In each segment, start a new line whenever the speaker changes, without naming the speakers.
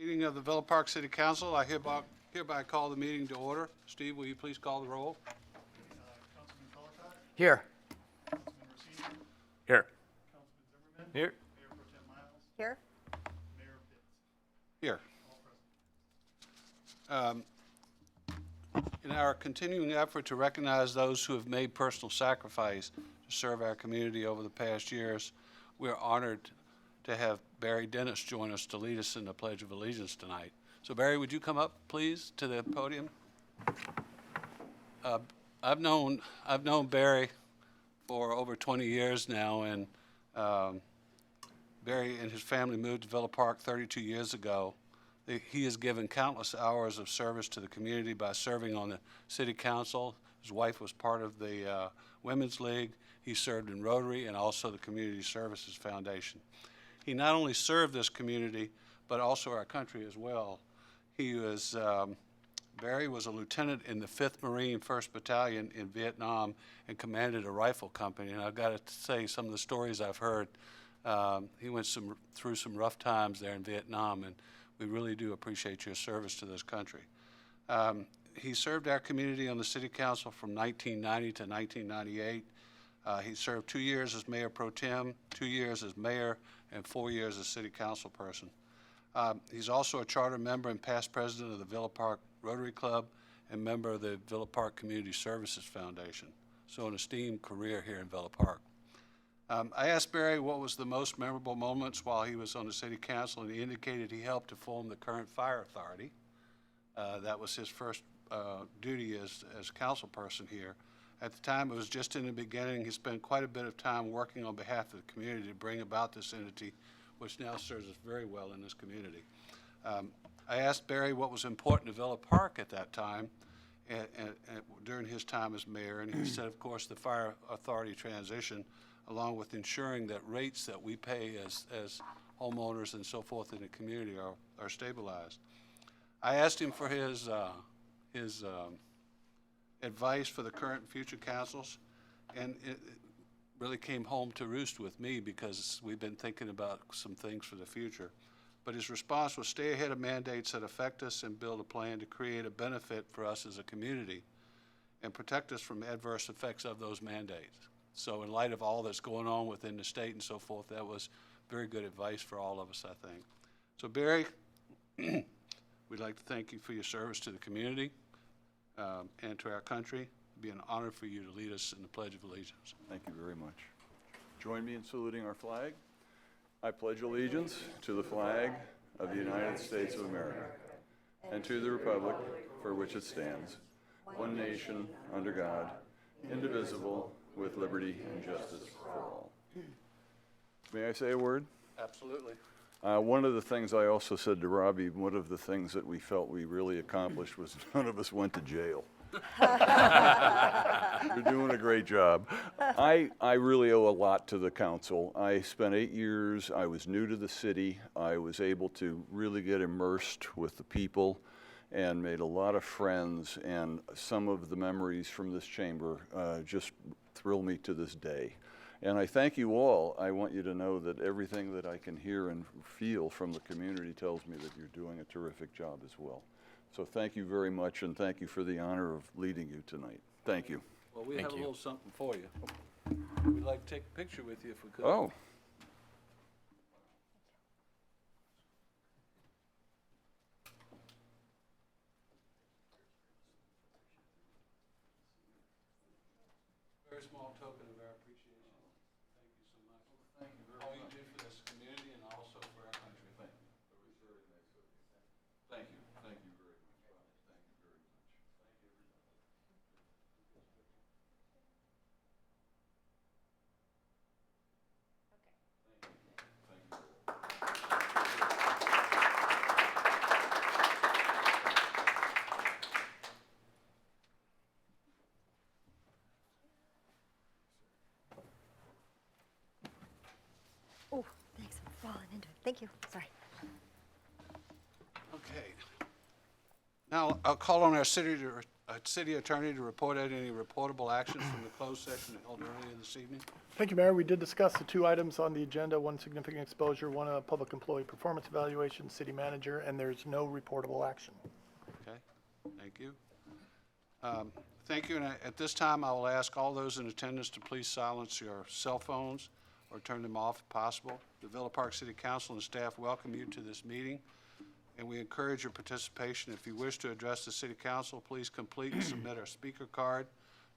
Meeting of the Villa Park City Council, I hereby call the meeting to order. Steve, will you please call the roll?
Councilman Colacott,
Here.
Councilman Rossini,
Here.
Councilman Zimmerman,
Here.
Mayor Pro Tem Miles,
Here.
Mayor Pitts,
Here.
all present.
In our continuing effort to recognize those who have made personal sacrifice to serve our community over the past years, we are honored to have Barry Dennis join us to lead us in the Pledge of Allegiance tonight. So Barry, would you come up, please, to the podium? I've known Barry for over 20 years now, and Barry and his family moved to Villa Park 32 years ago. He has given countless hours of service to the community by serving on the city council. His wife was part of the Women's League. He served in Rotary and also the Community Services Foundation. He not only served this community, but also our country as well. Barry was a lieutenant in the 5th Marine 1st Battalion in Vietnam and commanded a rifle company. And I've got to say, some of the stories I've heard, he went through some rough times there in Vietnam, and we really do appreciate your service to this country. He served our community on the city council from 1990 to 1998. He served 2 years as mayor pro tem, 2 years as mayor, and 4 years as city council person. He's also a charter member and past president of the Villa Park Rotary Club and member of the Villa Park Community Services Foundation. So an esteemed career here in Villa Park. I asked Barry what was the most memorable moments while he was on the city council, and he indicated he helped to form the current fire authority. That was his first duty as council person here. At the time, it was just in the beginning. He spent quite a bit of time working on behalf of the community to bring about this entity, which now serves us very well in this community. I asked Barry what was important to Villa Park at that time and during his time as mayor, and he said, of course, the fire authority transition, along with ensuring that rates that we pay as homeowners and so forth in the community are stabilized. I asked him for his advice for the current and future councils, and it really came home to roost with me because we've been thinking about some things for the future. But his response was stay ahead of mandates that affect us and build a plan to create a benefit for us as a community and protect us from adverse effects of those mandates. So in light of all that's going on within the state and so forth, that was very good advice for all of us, I think. So Barry, we'd like to thank you for your service to the community and to our country. It'd be an honor for you to lead us in the Pledge of Allegiance.
Thank you very much. Join me in saluting our flag. I pledge allegiance to the flag of the United States of America and to the republic for which it stands, one nation, under God, indivisible, with liberty and justice for all. May I say a word?
Absolutely.
One of the things I also said to Robbie, one of the things that we felt we really accomplished was none of us went to jail. You're doing a great job. I really owe a lot to the council. I spent 8 years, I was new to the city. I was able to really get immersed with the people and made a lot of friends, and some of the memories from this chamber just thrill me to this day. And I thank you all. I want you to know that everything that I can hear and feel from the community tells me that you're doing a terrific job as well. So thank you very much, and thank you for the honor of leading you tonight. Thank you.
Well, we
Thank
have a
you.
little something for you. We'd like to take a picture with you if we could.
Oh.
Very small token of our appreciation. Thank you so much. Thank you very much. All you do for this community and also for our country. Thank you. Thank you. Thank you very much, Bob. Thank you very much. Thank you, everybody. Thank you.
Oh, thanks. I'm falling into it. Thank you. Sorry.
Okay. Now, I'll call on our city City Attorney to report out any reportable actions from the closed session held earlier this evening.
Thank you, Mayor. We did discuss the 2 items on the agenda, one significant exposure, one a public employee performance evaluation, city manager, and there's no reportable action.
Okay, thank you. Thank you, and at this time, I will ask all those in attendance to please silence your cell phones or turn them off if possible. The Villa Park City Council and staff welcome you to this meeting, and we encourage your participation. If you wish to address the City Council, please complete and submit a speaker card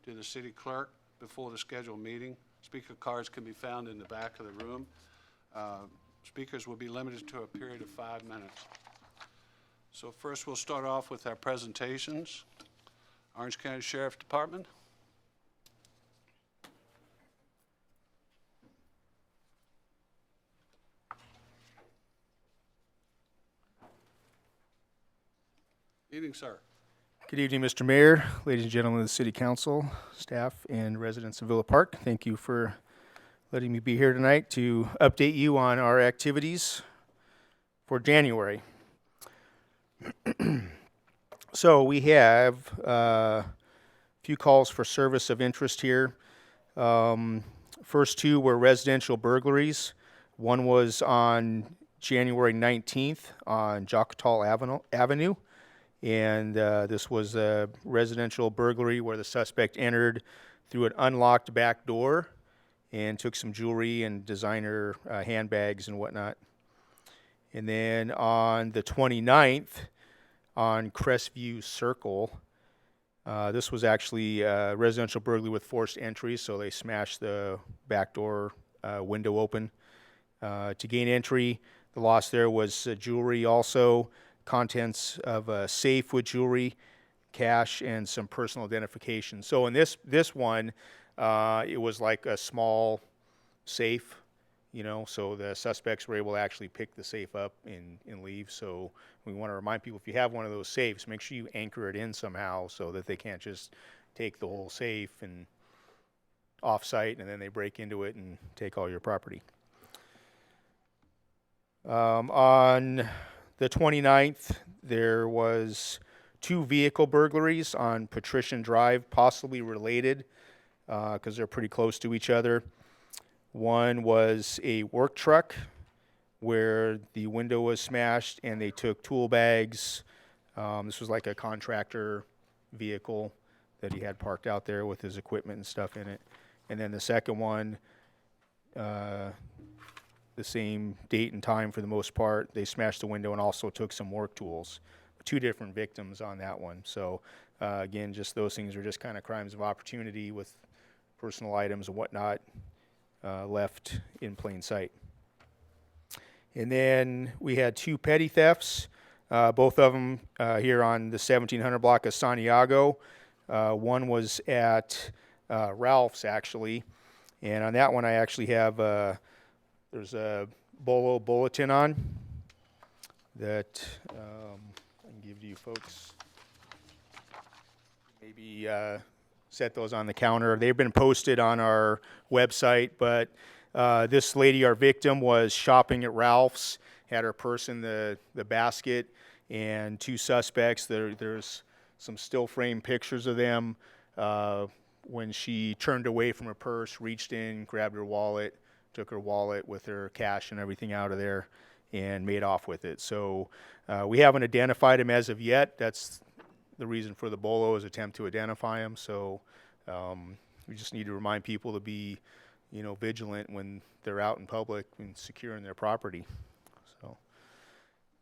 to the city clerk before the scheduled meeting. Speaker cards can be found in the back of the room. Speakers will be limited to a period of 5 minutes. So first, we'll start off with our presentations. Orange County Sheriff Department. Evening, sir.
Good evening, Mr. Mayor, ladies and gentlemen of the City Council, staff, and residents of Villa Park. Thank you for letting me be here tonight to update you on our activities for January. So we have a few calls for service of interest here. First 2 were residential burglaries. One was on January 19th on Jocatall Avenue. And this was a residential burglary where the suspect entered through an unlocked back door and took some jewelry and designer handbags and whatnot. And then on the 29th, on Crestview Circle, this was actually a residential burglary with forced entry, so they smashed the back door window open. To gain entry, the loss there was jewelry also, contents of a safe with jewelry, cash, and some personal identification. So in this one, it was like a small safe, you know, so the suspects were able to actually pick the safe up and leave. So we want to remind people, if you have one of those safes, make sure you anchor it in somehow so that they can't just take the whole safe and off-site and then they break into it and take all your property. On the 29th, there was 2 vehicle burglaries on Patrician Drive, possibly related because they're pretty close to each other. One was a work truck where the window was smashed and they took tool bags. This was like a contractor vehicle that he had parked out there with his equipment and stuff in it. And then the second one, the same date and time for the most part, they smashed the window and also took some work tools. 2 different victims on that one. So again, just those things are just kind of crimes of opportunity with personal items and whatnot left in plain sight. And then we had 2 petty thefts, both of them here on the 1700 block of Santiago. One was at Ralph's, actually. And on that one, I actually have, there's a BOLO bulletin on that I can give to you folks. Maybe set those on the counter. They've been posted on our website, but this lady, our victim, was shopping at Ralph's, had her purse in the basket, and 2 suspects. There's some still frame pictures of them when she turned away from her purse, reached in, grabbed her wallet, took her wallet with her cash and everything out of there, and made off with it. So we haven't identified him as of yet. That's the reason for the BOLO, is attempt to identify him. So we just need to remind people to be, vigilant when they're out in public and securing their property. So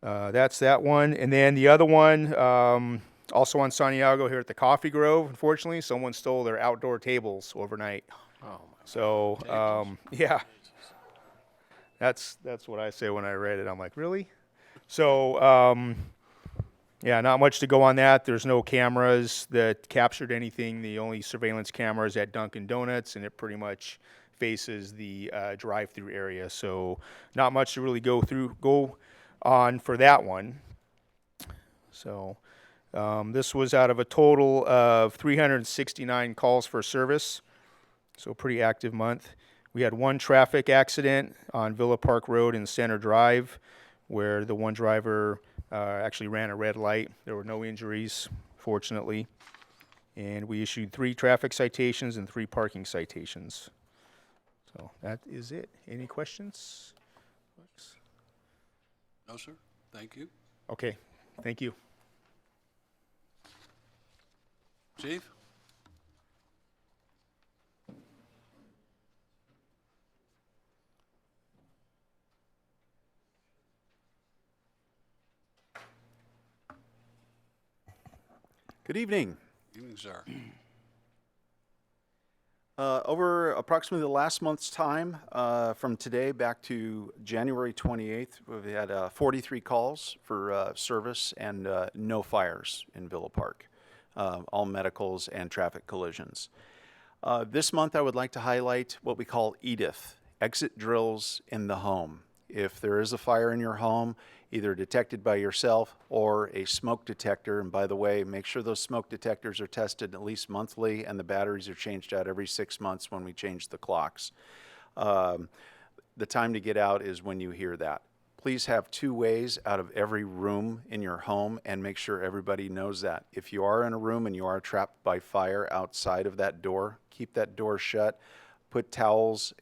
that's that one. And then the other one, also on Santiago here at the Coffee Grove, unfortunately, someone stole their outdoor tables overnight.
Oh, my.
So, yeah. That's what I say when I read it. I'm like, really? So, yeah, not much to go on that. There's no cameras that captured anything. The only surveillance camera is at Dunkin' Donuts, and it pretty much faces the drive-through area. So not much to really go on for that one. So this was out of a total of 369 calls for service. So pretty active month. We had 1 traffic accident on Villa Park Road and Center Drive, where the one driver actually ran a red light. There were no injuries, fortunately. And we issued 3 traffic citations and 3 parking citations. So that is it. Any questions?
No, sir. Thank you.
Okay, thank you.
Chief?
Good evening.
Evening, sir.
Over approximately the last month's time, from today back to January 28th, we've had 43 calls for service and no fires in Villa Park, all medicals and traffic collisions. This month I would like to highlight what we call EDIF, exit drills in the home. If there is a fire in your home, either detected by yourself or a smoke detector, and by the way, make sure those smoke detectors are tested at least monthly and the batteries are changed out every 6 months when we change the clocks. The time to get out is when you hear that. Please have 2 ways out of every room in your home and make sure everybody knows that. If you are in a room and you are trapped by fire outside of that door, keep that door shut, put towels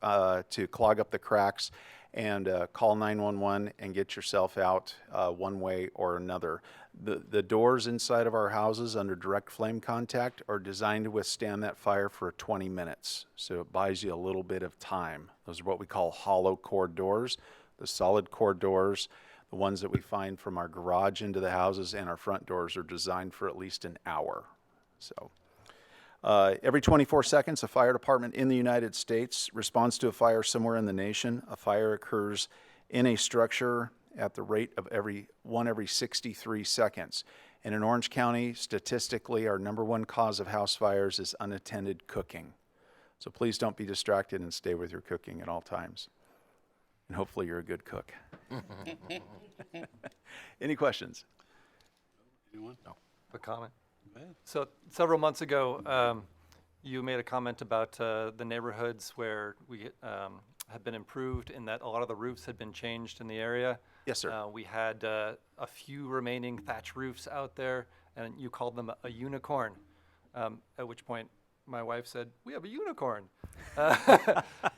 to clog up the cracks, and call 911 and get yourself out one way or another. The doors inside of our houses under direct flame contact are designed to withstand that fire for 20 minutes. So it buys you a little bit of time. Those are what we call hollow core doors. The solid core doors, the ones that we find from our garage into the houses and our front doors, are designed for at least an hour. So every 24 seconds, a fire department in the United States responds to a fire somewhere in the nation. A fire occurs in a structure at the rate of every 63 seconds. And in Orange County, statistically, our #1 cause of house fires is unattended cooking. So please don't be distracted and stay with your cooking at all times. And hopefully you're a good cook. Any questions?
Anyone? No.
A comment.
Go ahead.
So several months ago, you made a comment about the neighborhoods where we had been improved in that a lot of the roofs had been changed in the area.
Yes, sir.
We had a few remaining thatch roofs out there, and you called them a unicorn, at which point my wife said, "We have a unicorn."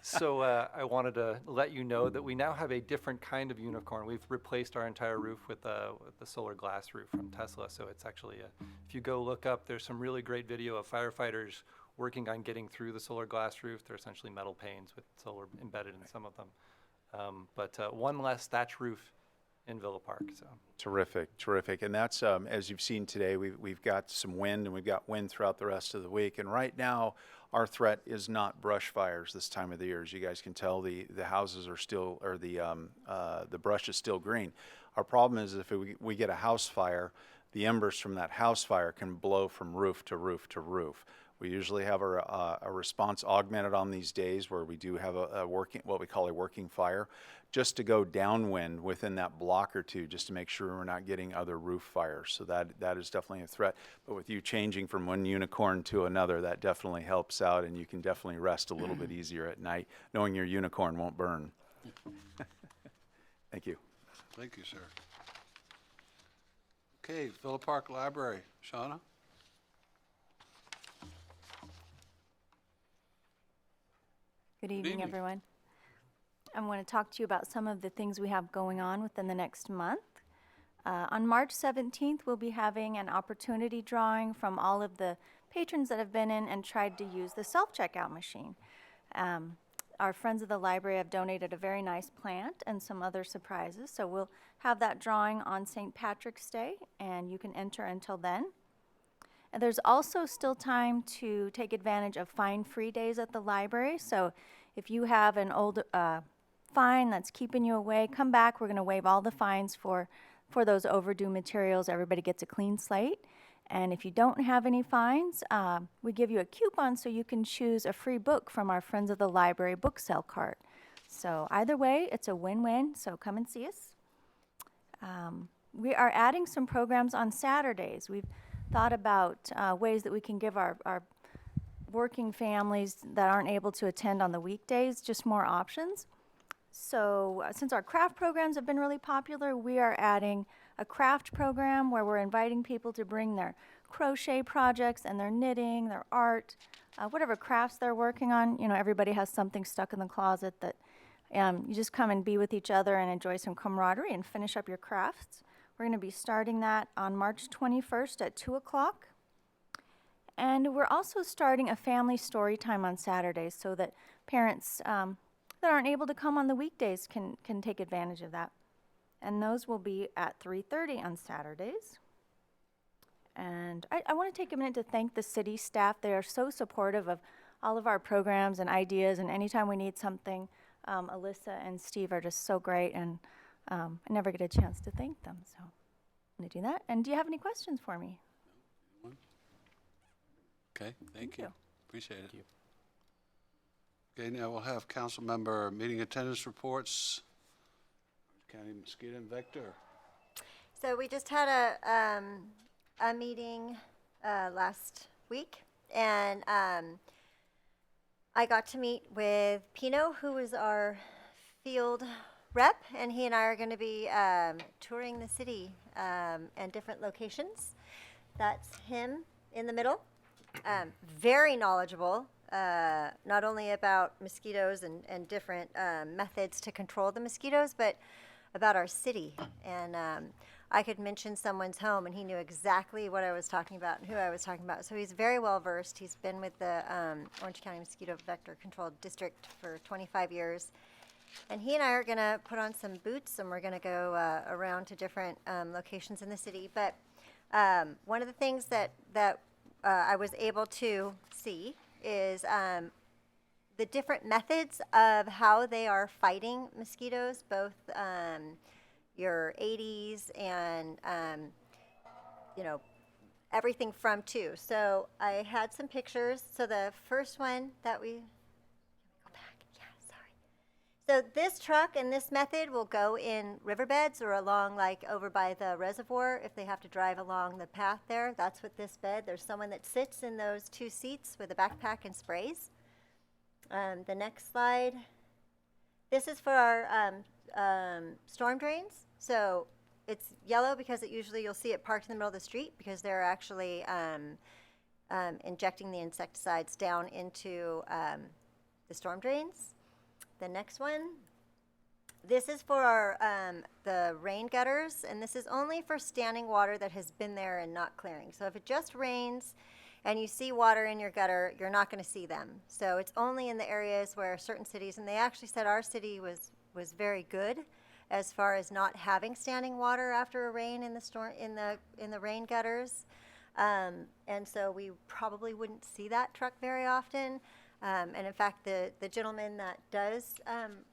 So I wanted to let you know that we now have a different kind of unicorn. We've replaced our entire roof with the solar glass roof from Tesla. So it's actually, if you go look up, there's some really great video of firefighters working on getting through the solar glass roof. They're essentially metal panes with solar embedded in some of them. But one less thatch roof in Villa Park. So
Terrific, terrific. And that's, as you've seen today, we've got some wind, and we've got wind throughout the rest of the week. And right now, our threat is not brush fires this time of the year. As you guys can tell, the houses are still, or the brush is still green. Our problem is if we get a house fire, the embers from that house fire can blow from roof to roof to roof. We usually have a response augmented on these days where we do have a working, what we call a working fire, just to go downwind within that block or two, just to make sure we're not getting other roof fires. So that is definitely a threat. But with you changing from one unicorn to another, that definitely helps out, and you can definitely rest a little bit easier at night, knowing your unicorn won't burn. Thank you.
Thank you, sir. Okay, Villa Park Library. Shauna?
Good evening,
evening.
everyone. I'm going to talk to you about some of the things we have going on within the next month. On March 17th, we'll be having an opportunity drawing from all of the patrons that have been in and tried to use the self-checkout machine. Our friends of the library have donated a very nice plant and some other surprises, so we'll have that drawing on St. Patrick's Day, and you can enter until then. And there's also still time to take advantage of fine-free days at the library. So if you have an old fine that's keeping you away, come back. We're going to waive all the fines for those overdue materials. Everybody gets a clean slate. And if you don't have any fines, we give you a coupon so you can choose a free book from our Friends of the Library book sale cart. So either way, it's a win-win, so come and see us. We are adding some programs on Saturdays. We've thought about ways that we can give our working families that aren't able to attend on the weekdays just more options. So since our craft programs have been really popular, we are adding a craft program where we're inviting people to bring their crochet projects and their knitting, their art, whatever crafts they're working on. You know, everybody has something stuck in the closet that you just come and be with each other and enjoy some camaraderie and finish up your crafts. We're going to be starting that on March 21st at 2 o'clock. And we're also starting a family story time on Saturdays so that parents that aren't able to come on the weekdays can take advantage of that. And those will be at 3:30 on Saturdays. And I want to take a minute to thank the city staff. They are so supportive of all of our programs and ideas, and anytime we need something, Alyssa and Steve are just so great, and I never get a chance to thank them. So I'm going to do that. And do you have any questions for me?
Okay, thank you.
you.
Appreciate it. Okay, now we'll have council member meeting attendance reports. County mosquito and vector.
So we just had a meeting last week, and I got to meet with Pino, who was our field rep, and he and I are going to be touring the city and different locations. That's him in the middle. Very knowledgeable, not only about mosquitoes and different methods to control the mosquitoes, but about our city. And I could mention someone's home, and he knew exactly what I was talking about and who I was talking about. So he's very well versed. He's been with the Orange County Mosquito Vector Control District for 25 years. And he and I are going to put on some boots, and we're going to go around to different locations in the city. But one of the things that I was able to see is the different methods of how they are fighting mosquitoes, both your Aedes and, everything from two. So I had some pictures. So the first one that we, go back, yeah, sorry. So this truck and this method will go in riverbeds or along, like over by the reservoir if they have to drive along the path there. That's what this bed, there's someone that sits in those two seats with a backpack and sprays. The next slide. This is for our storm drains. So it's yellow because usually you'll see it parked in the middle of the street because they're actually injecting the insecticides down into the storm drains. The next one. This is for our the rain gutters, and this is only for standing water that has been there and not clearing. So if it just rains and you see water in your gutter, you're not going to see them. So it's only in the areas where certain cities, and they actually said our city was very good as far as not having standing water after a rain in the storm in the rain gutters. And so we probably wouldn't see that truck very often. And in fact, the gentleman that does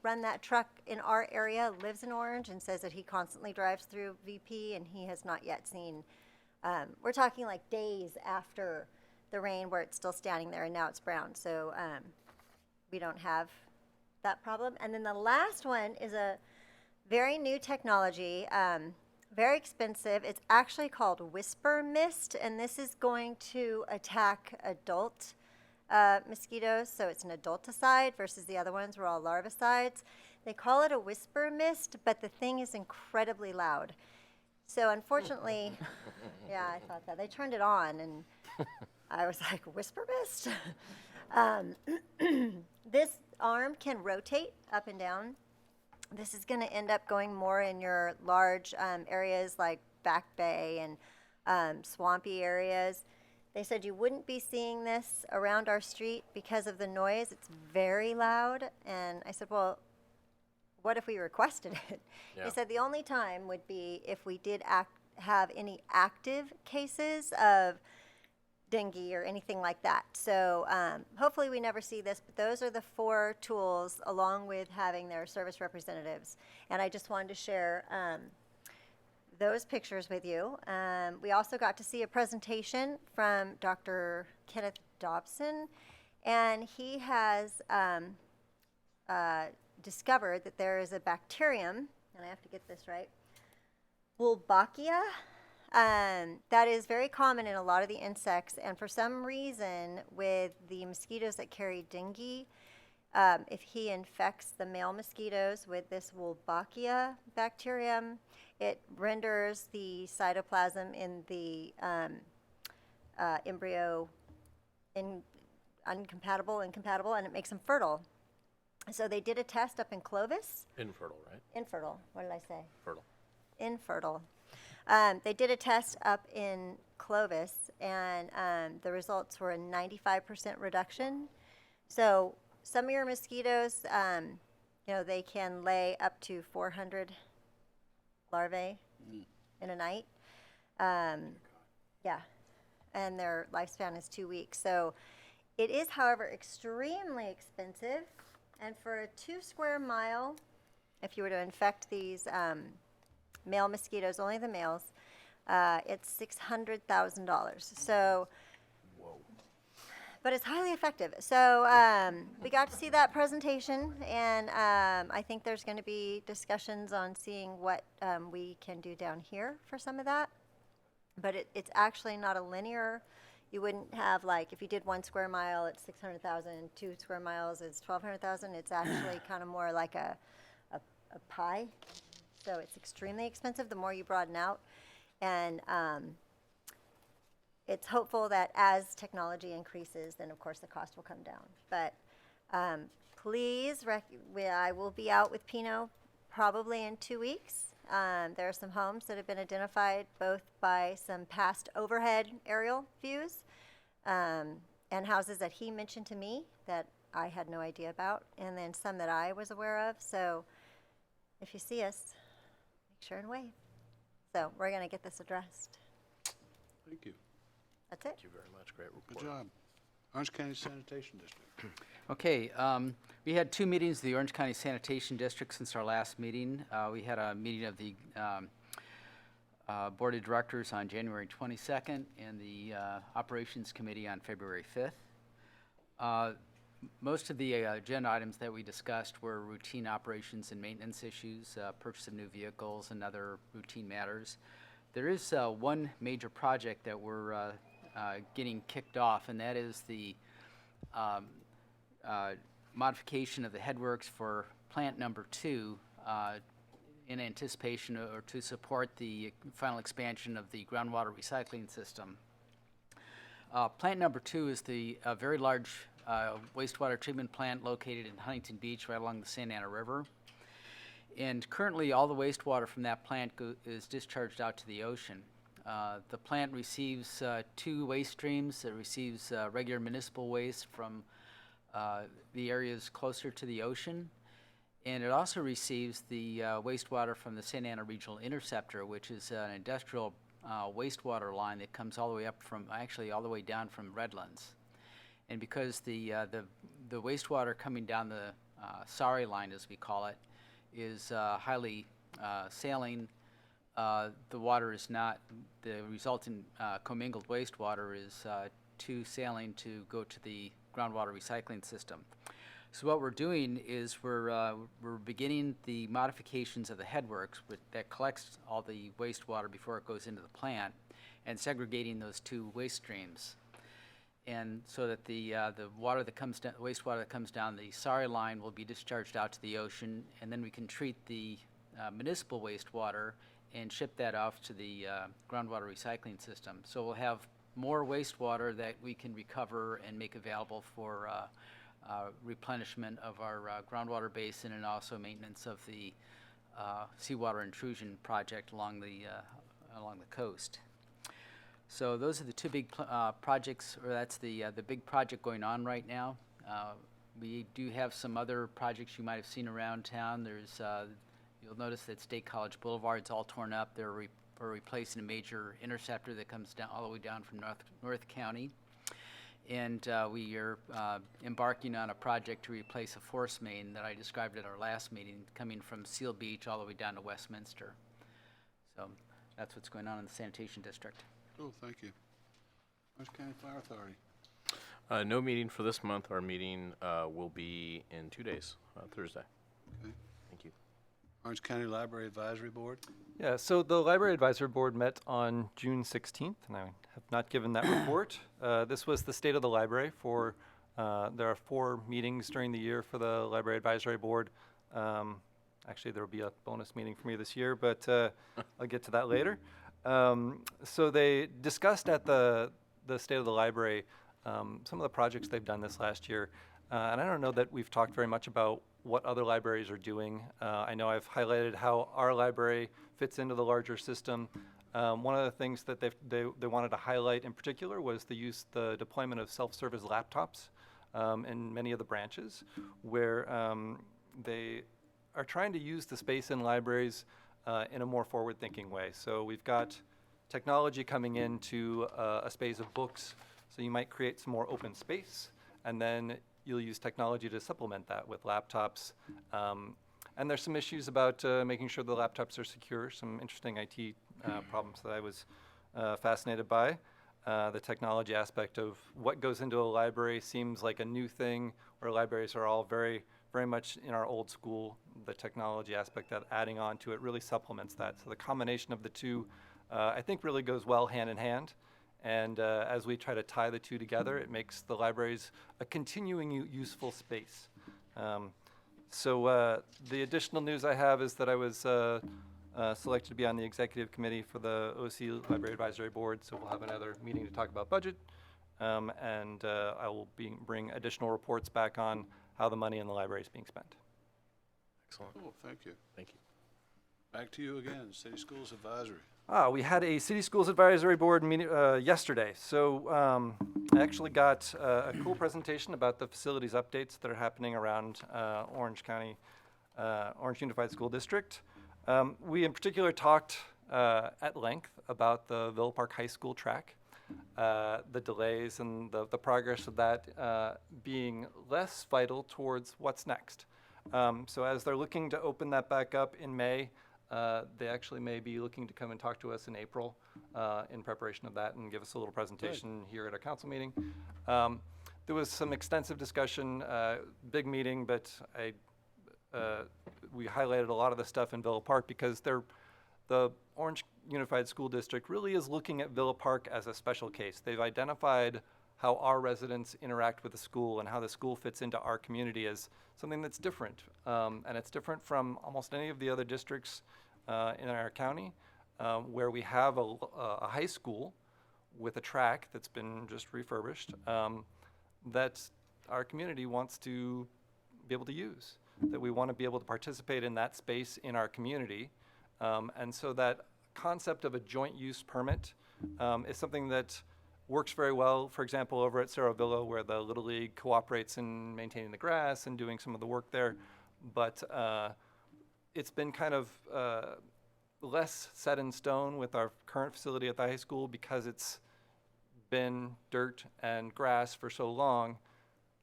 run that truck in our area lives in Orange and says that he constantly drives through VP, and he has not yet seen, we're talking like days after the rain where it's still standing there and now it's brown. So we don't have that problem. And then the last one is a very new technology, very expensive. It's actually called Whisper Mist, and this is going to attack adult mosquitoes, so it's an adulticide versus the other ones were all larvicides. They call it a whisper mist, but the thing is incredibly loud. So unfortunately, yeah, I thought that. They turned it on, and I was like, whisper mist? This arm can rotate up and down. This is going to end up going more in your large areas like Back Bay and swampy areas. They said you wouldn't be seeing this around our street because of the noise. It's very loud. And I said, well, what if we requested it? Yeah. They said the only time would be if we did have any active cases of dengue or anything like that. So hopefully we never see this, but those are the 4 tools along with having their service representatives. And I just wanted to share those pictures with you. We also got to see a presentation from Dr. Kenneth Dobson, and he has discovered that there is a bacterium, and I have to get this right, Wolbachia, that is very common in a lot of the insects, and for some reason with the mosquitoes that carry dengue, if he infects the male mosquitoes with this Wolbachia bacterium, it renders the cytoplasm in the embryo incompatible, and it makes them fertile. So they did a test up in Clovis.
Infertile, right?
Infertile. What did I say?
Fertile.
Infertile. They did a test up in Clovis, and the results were a 95% reduction. So some of your mosquitoes, they can lay up to 400 larvae in a night. Yeah, and their lifespan is 2 weeks. So it is, however, extremely expensive. And for a 2 square mile, if you were to infect these male mosquitoes, only the males, it's $600,000. So, but it's highly effective. So we got to see that presentation, and I think there's going to be discussions on seeing what we can do down here for some of that. But it's actually not a linear. You wouldn't have, like, if you did 1 square mile, it's 600,000, 2 square miles, it's 1,200,000. It's actually kind of more like a pie. So it's extremely expensive the more you broaden out. And it's hopeful that as technology increases, then of course the cost will come down. But please, I will be out with Pino probably in 2 weeks. There are some homes that have been identified both by some past overhead aerial views and houses that he mentioned to me that I had no idea about, and then some that I was aware of. So if you see us, make sure and wave. So we're going to get this addressed.
Thank you.
That's it.
Thank you very much. Great report.
Good job. Orange County Sanitation District.
Okay, we had 2 meetings of the Orange County Sanitation District since our last meeting. We had a meeting of the Board of Directors on January 22nd and the Operations Committee on February 5th. Most of the agenda items that we discussed were routine operations and maintenance issues, purchase of new vehicles, and other routine matters. There is one major project that we're getting kicked off, and that is the modification of the headworks for plant number 2 in anticipation or to support the final expansion of the groundwater recycling system. Plant number 2 is the very large wastewater treatment plant located in Huntington Beach right along the Santa Ana River. And currently all the wastewater from that plant is discharged out to the ocean. The plant receives 2 waste streams. It receives regular municipal waste from the areas closer to the ocean, and it also receives the wastewater from the Santa Ana Regional Interceptor, which is an industrial wastewater line that comes all the way up from, actually all the way down from Redlands. And because the wastewater coming down the SARI line, as we call it, is highly saline, the water is not, the resultant commingled wastewater is too saline to go to the groundwater recycling system. So what we're doing is we're beginning the modifications of the headworks that collects all the wastewater before it goes into the plant, and segregating those 2 waste streams. And so that the water that comes down, wastewater that comes down the SARI line will be discharged out to the ocean, and then we can treat the municipal wastewater and ship that off to the groundwater recycling system. So we'll have more wastewater that we can recover and make available for replenishment of our groundwater basin, and also maintenance of the seawater intrusion project along the coast. So those are the 2 big projects, or that's the big project going on right now. We do have some other projects you might have seen around town. There's you'll notice that State College Boulevard's all torn up. We're replacing a major interceptor that comes down all the way down from North County. And we are embarking on a project to replace a force main that I described at our last meeting, coming from Seal Beach all the way down to Westminster. So that's what's going on in the sanitation district.
Cool, thank you. Orange County Fire Authority.
No meeting for this month. Our meeting will be in 2 days, Thursday.
Okay.
Thank you.
Orange County Library Advisory Board.
Yeah, so the Library Advisory Board met on June 16th, and I have not given that report. This was the state of the library for, there are 4 meetings during the year for the Library Advisory Board. Actually, there will be a bonus meeting for me this year, but I'll get to that later. So they discussed at the the state of the library, some of the projects they've done this last year. And I don't know that we've talked very much about what other libraries are doing. I know I've highlighted how our library fits into the larger system. One of the things that they wanted to highlight in particular was the deployment of self-service laptops in many of the branches, where they are trying to use the space in libraries in a more forward-thinking way. So we've got technology coming into a space of books, so you might create some more open space, and then you'll use technology to supplement that with laptops. And there's some issues about making sure the laptops are secure, some interesting IT problems that I was fascinated by. The technology aspect of what goes into a library seems like a new thing, where libraries are all very much in our old school. The technology aspect that adding on to it really supplements that. So the combination of the two, I think, really goes well hand in hand. And as we try to tie the two together, it makes the libraries a continuing useful space. So the additional news I have is that I was selected to be on the executive committee for the OC Library Advisory Board, so we'll have another meeting to talk about budget. And I will bring additional reports back on how the money in the library is being spent.
Excellent.
Cool, thank you.
Thank you.
Back to you again, City Schools Advisory.
We had a City Schools Advisory Board meeting yesterday. So I actually got a cool presentation about the facilities updates that are happening around Orange County, Orange Unified School District. We in particular talked at length about the Villa Park High School track, the delays and the progress of that being less vital towards what's next. So as they're looking to open that back up in May, they actually may be looking to come and talk to us in April in preparation of that and give us a little presentation here at our council meeting. There was some extensive discussion, big meeting, but we highlighted a lot of the stuff in Villa Park because the Orange Unified School District really is looking at Villa Park as a special case. They've identified how our residents interact with the school and how the school fits into our community as something that's different. And it's different from almost any of the other districts in our county, where we have a high school with a track that's been just refurbished that our community wants to be able to use, that we want to be able to participate in that space in our community. And so that concept of a joint use permit is something that works very well, for example, over at Cerro Villa, where the Little League cooperates in maintaining the grass and doing some of the work there. But it's been kind of less set in stone with our current facility at the high school because it's been dirt and grass for so long.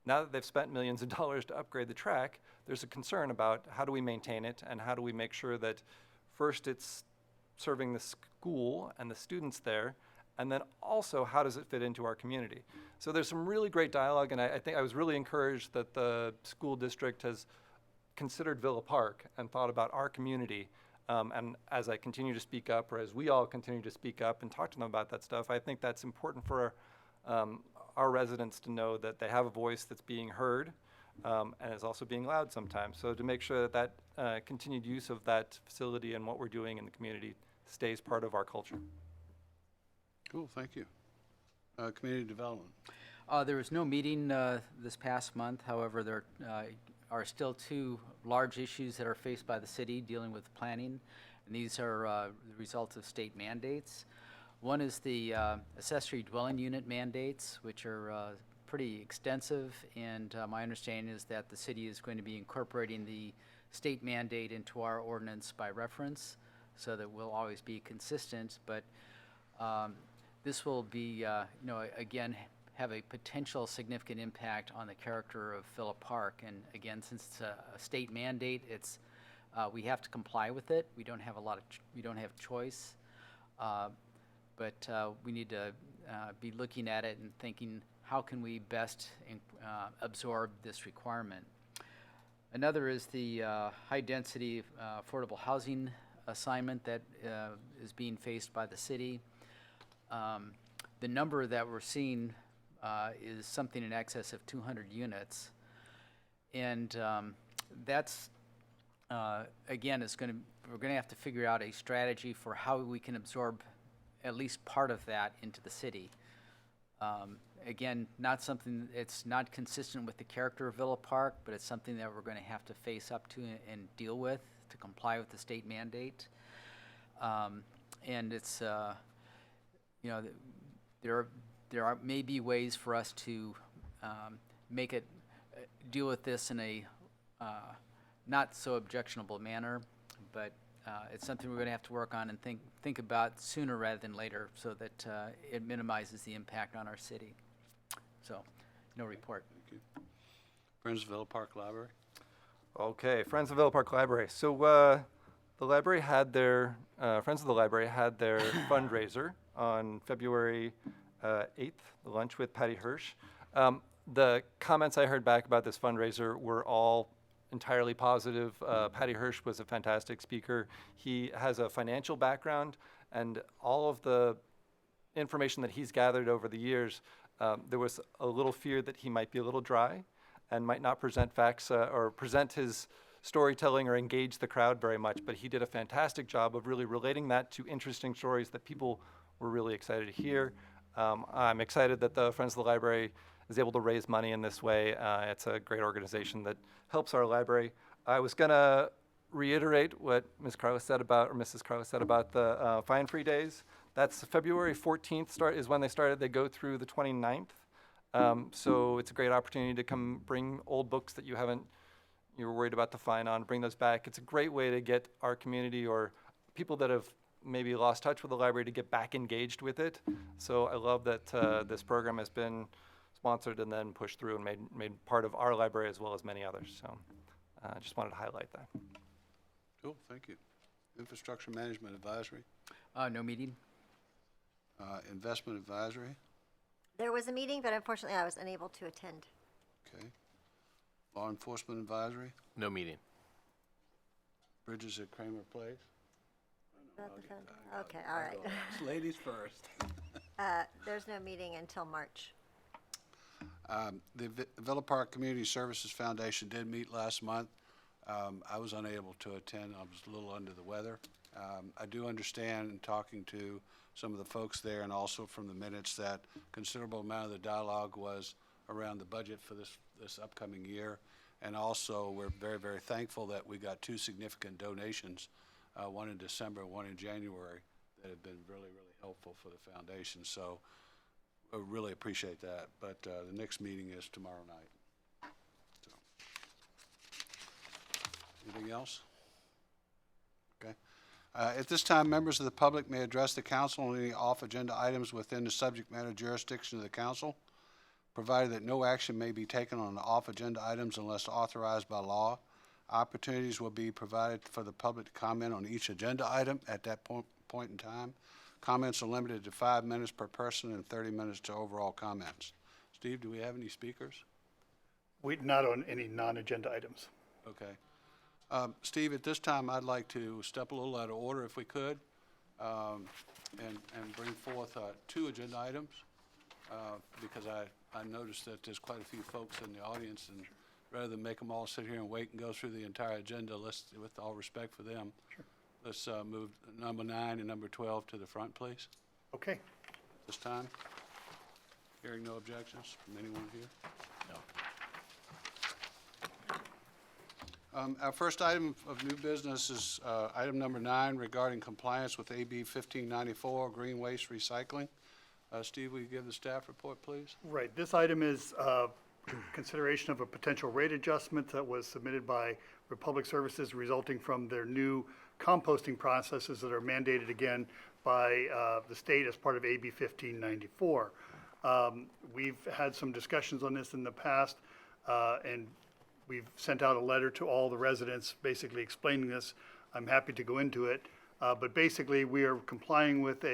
Now that they've spent millions of dollars to upgrade the track, there's a concern about how do we maintain it and how do we make sure that first it's serving the school and the students there, and then also how does it fit into our community. So there's some really great dialogue, and I think I was really encouraged that the school district has considered Villa Park and thought about our community. And as I continue to speak up, or as we all continue to speak up and talk to them about that stuff, I think that's important for our residents to know that they have a voice that's being heard and is also being loud sometimes. So to make sure that continued use of that facility and what we're doing in the community stays part of our culture.
Cool, thank you. Community development.
There was no meeting this past month. However, there are still two large issues that are faced by the city dealing with planning, and these are the results of state mandates. One is the accessory dwelling unit mandates, which are pretty extensive, and my understanding is that the city is going to be incorporating the state mandate into our ordinance by reference, so that we'll always be consistent. But this will be, again, have a potential significant impact on the character of Villa Park. And again, since it's a state mandate, it's we have to comply with it. We don't have we don't have choice, but we need to be looking at it and thinking, how can we best absorb this requirement? Another is the high-density affordable housing assignment that is being faced by the city. The number that we're seeing is something in excess of 200 units. And that's, again, we're going to have to figure out a strategy for how we can absorb at least part of that into the city. Again, not something, it's not consistent with the character of Villa Park, but it's something that we're going to have to face up to and deal with to comply with the state mandate. And it's, you know, there are maybe ways for us to make it, deal with this in a not so objectionable manner, but it's something we're going to have to work on and think about sooner rather than later so that it minimizes the impact on our city. So, no report.
Thank you. Friends of Villa Park Library?
Okay, Friends of Villa Park Library. So the library had their, Friends of the Library had their fundraiser on February 8th, the lunch with Patty Hirsch. The comments I heard back about this fundraiser were all entirely positive. Patty Hirsch was a fantastic speaker. He has a financial background, and all of the information that he's gathered over the years, there was a little fear that he might be a little dry and might not present facts or present his storytelling or engage the crowd very much, but he did a fantastic job of really relating that to interesting stories that people were really excited to hear. I'm excited that the Friends of the Library is able to raise money in this way. It's a great organization that helps our library. I was gonna reiterate what Ms. Carlos said about, or Mrs. Carlos said about the fine-free days. That's February 14th is when they started. They go through the 29th. So it's a great opportunity to come bring old books that you were worried about the fine on, bring those back. It's a great way to get our community or people that have maybe lost touch with the library to get back engaged with it. So I love that this program has been sponsored and then pushed through and made part of our library as well as many others. So I just wanted to highlight that.
Cool, thank you. Infrastructure Management Advisory,
No meeting?
Investment Advisory,
There was a meeting, but unfortunately I was unable to attend.
okay. Law Enforcement Advisory,
No meeting.
Bridges at Kramer Place.
Is that the fun? Okay, all right.
Ladies first.
There's no meeting until March.
The Villa Park Community Services Foundation did meet last month. I was unable to attend. I was a little under the weather. I do understand in talking to some of the folks there and also from the minutes that considerable amount of the dialogue was around the budget for this upcoming year. And also, we're very, very thankful that we got two significant donations, one in December, one in January, that have been really, really helpful for the foundation. So I really appreciate that. But the next meeting is tomorrow night. So. Anything else? Okay. At this time, members of the public may address the council on any off-agenda items within the subject matter jurisdiction of the council, provided that no action may be taken on the off-agenda items unless authorized by law. Opportunities will be provided for the public to comment on each agenda item at that point in time. Comments are limited to 5 minutes per person and 30 minutes to overall comments. Steve, do we have any speakers?
Not on any non-agenda items.
Okay. Steve, at this time, I'd like to step a little out of order if we could, and bring forth two agenda items, because I noticed that there's quite a few folks in the audience, and rather than make them all sit here and wait and go through the entire agenda, let's, with all respect for them, let's move number 9 and number 12 to the front, please,
Okay.
this time. Hearing no objections from anyone here?
No.
Our first item of new business is item number 9 regarding compliance with AB 1594, green waste recycling. Steve, will you give the staff report, please?
Right, this item is consideration of a potential rate adjustment that was submitted by Republic Services resulting from their new composting processes that are mandated again by the state as part of AB 1594. We've had some discussions on this in the past, and we've sent out a letter to all the residents basically explaining this. I'm happy to go into it, but basically we are complying with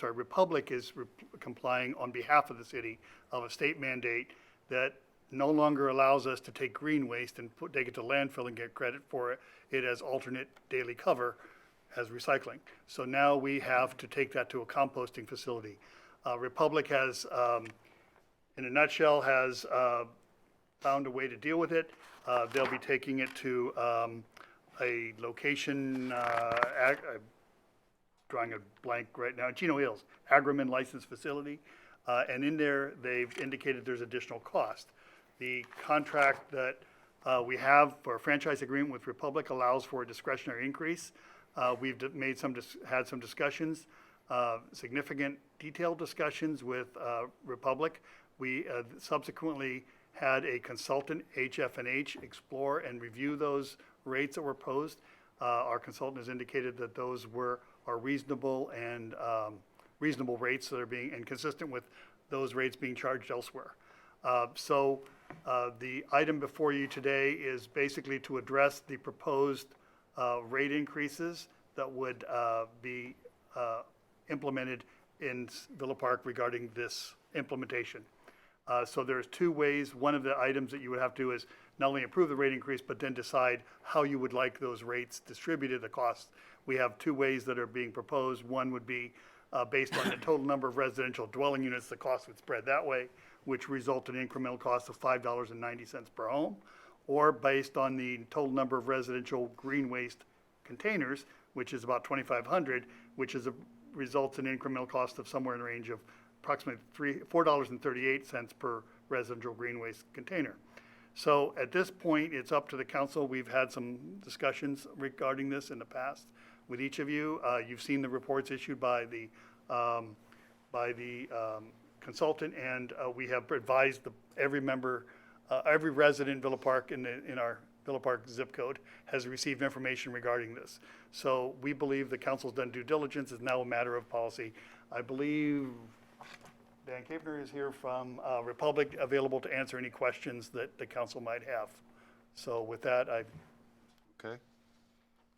Republic is complying on behalf of the city of a state mandate that no longer allows us to take green waste and take it to landfill and get credit for it as alternate daily cover as recycling. So now we have to take that to a composting facility. Republic has, in a nutshell, has found a way to deal with it. They'll be taking it to a location, drawing a blank right now, Chino Hills, Agromin licensed facility. And in there, they've indicated there's additional cost. The contract that we have for a franchise agreement with Republic allows for a discretionary increase. We've had some discussions, significant detailed discussions with Republic. We subsequently had a consultant, HF&H, explore and review those rates that were posed. Our consultant has indicated that those are reasonable and reasonable rates that are being, and consistent with those rates being charged elsewhere. So the item before you today is basically to address the proposed rate increases that would be implemented in Villa Park regarding this implementation. So there's two ways. One of the items that you would have to do is not only approve the rate increase, but then decide how you would like those rates distributed, the costs. We have two ways that are being proposed. One would be based on the total number of residential dwelling units, the cost would spread that way, which result in incremental cost of $5.90 per home, or based on the total number of residential green waste containers, which is about 2,500, which results in incremental cost of somewhere in the range of approximately $4.38 per residential green waste container. So at this point, it's up to the council. We've had some discussions regarding this in the past with each of you. You've seen the reports issued by the consultant, and we have advised every member, every resident in Villa Park in our Villa Park zip code has received information regarding this. So we believe the council's done due diligence. It's now a matter of policy. I believe Dan Kavner is here from Republic, available to answer any questions that the council might have. So with that,
Okay.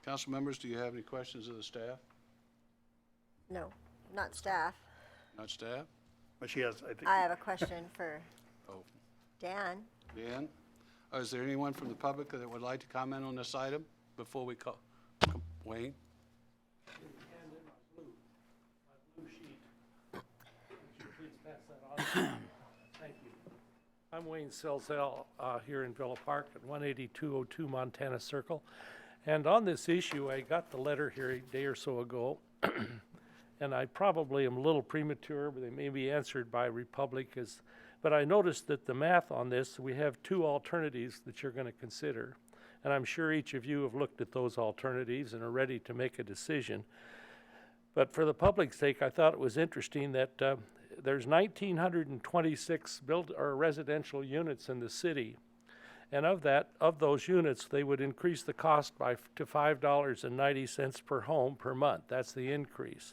Council members, do you have any questions of the staff?
No, not staff.
Not staff?
but she has, I think.
I have a question for
Oh,
Dan.
Dan? Is there anyone from the public that would like to comment on this item before we call? Wayne?
Thank you. I'm Wayne Selzel, here in Villa Park at 18202 Montana Circle. And on this issue, I got the letter here a day or so ago, and I probably am a little premature, but they may be answered by Republic. But I noticed that the math on this, we have two alternatives that you're going to consider. And I'm sure each of you have looked at those alternatives and are ready to make a decision. But for the public's sake, I thought it was interesting that there's 1,926 built or residential units in the city. And of those units, they would increase the cost to $5.90 per home per month. That's the increase.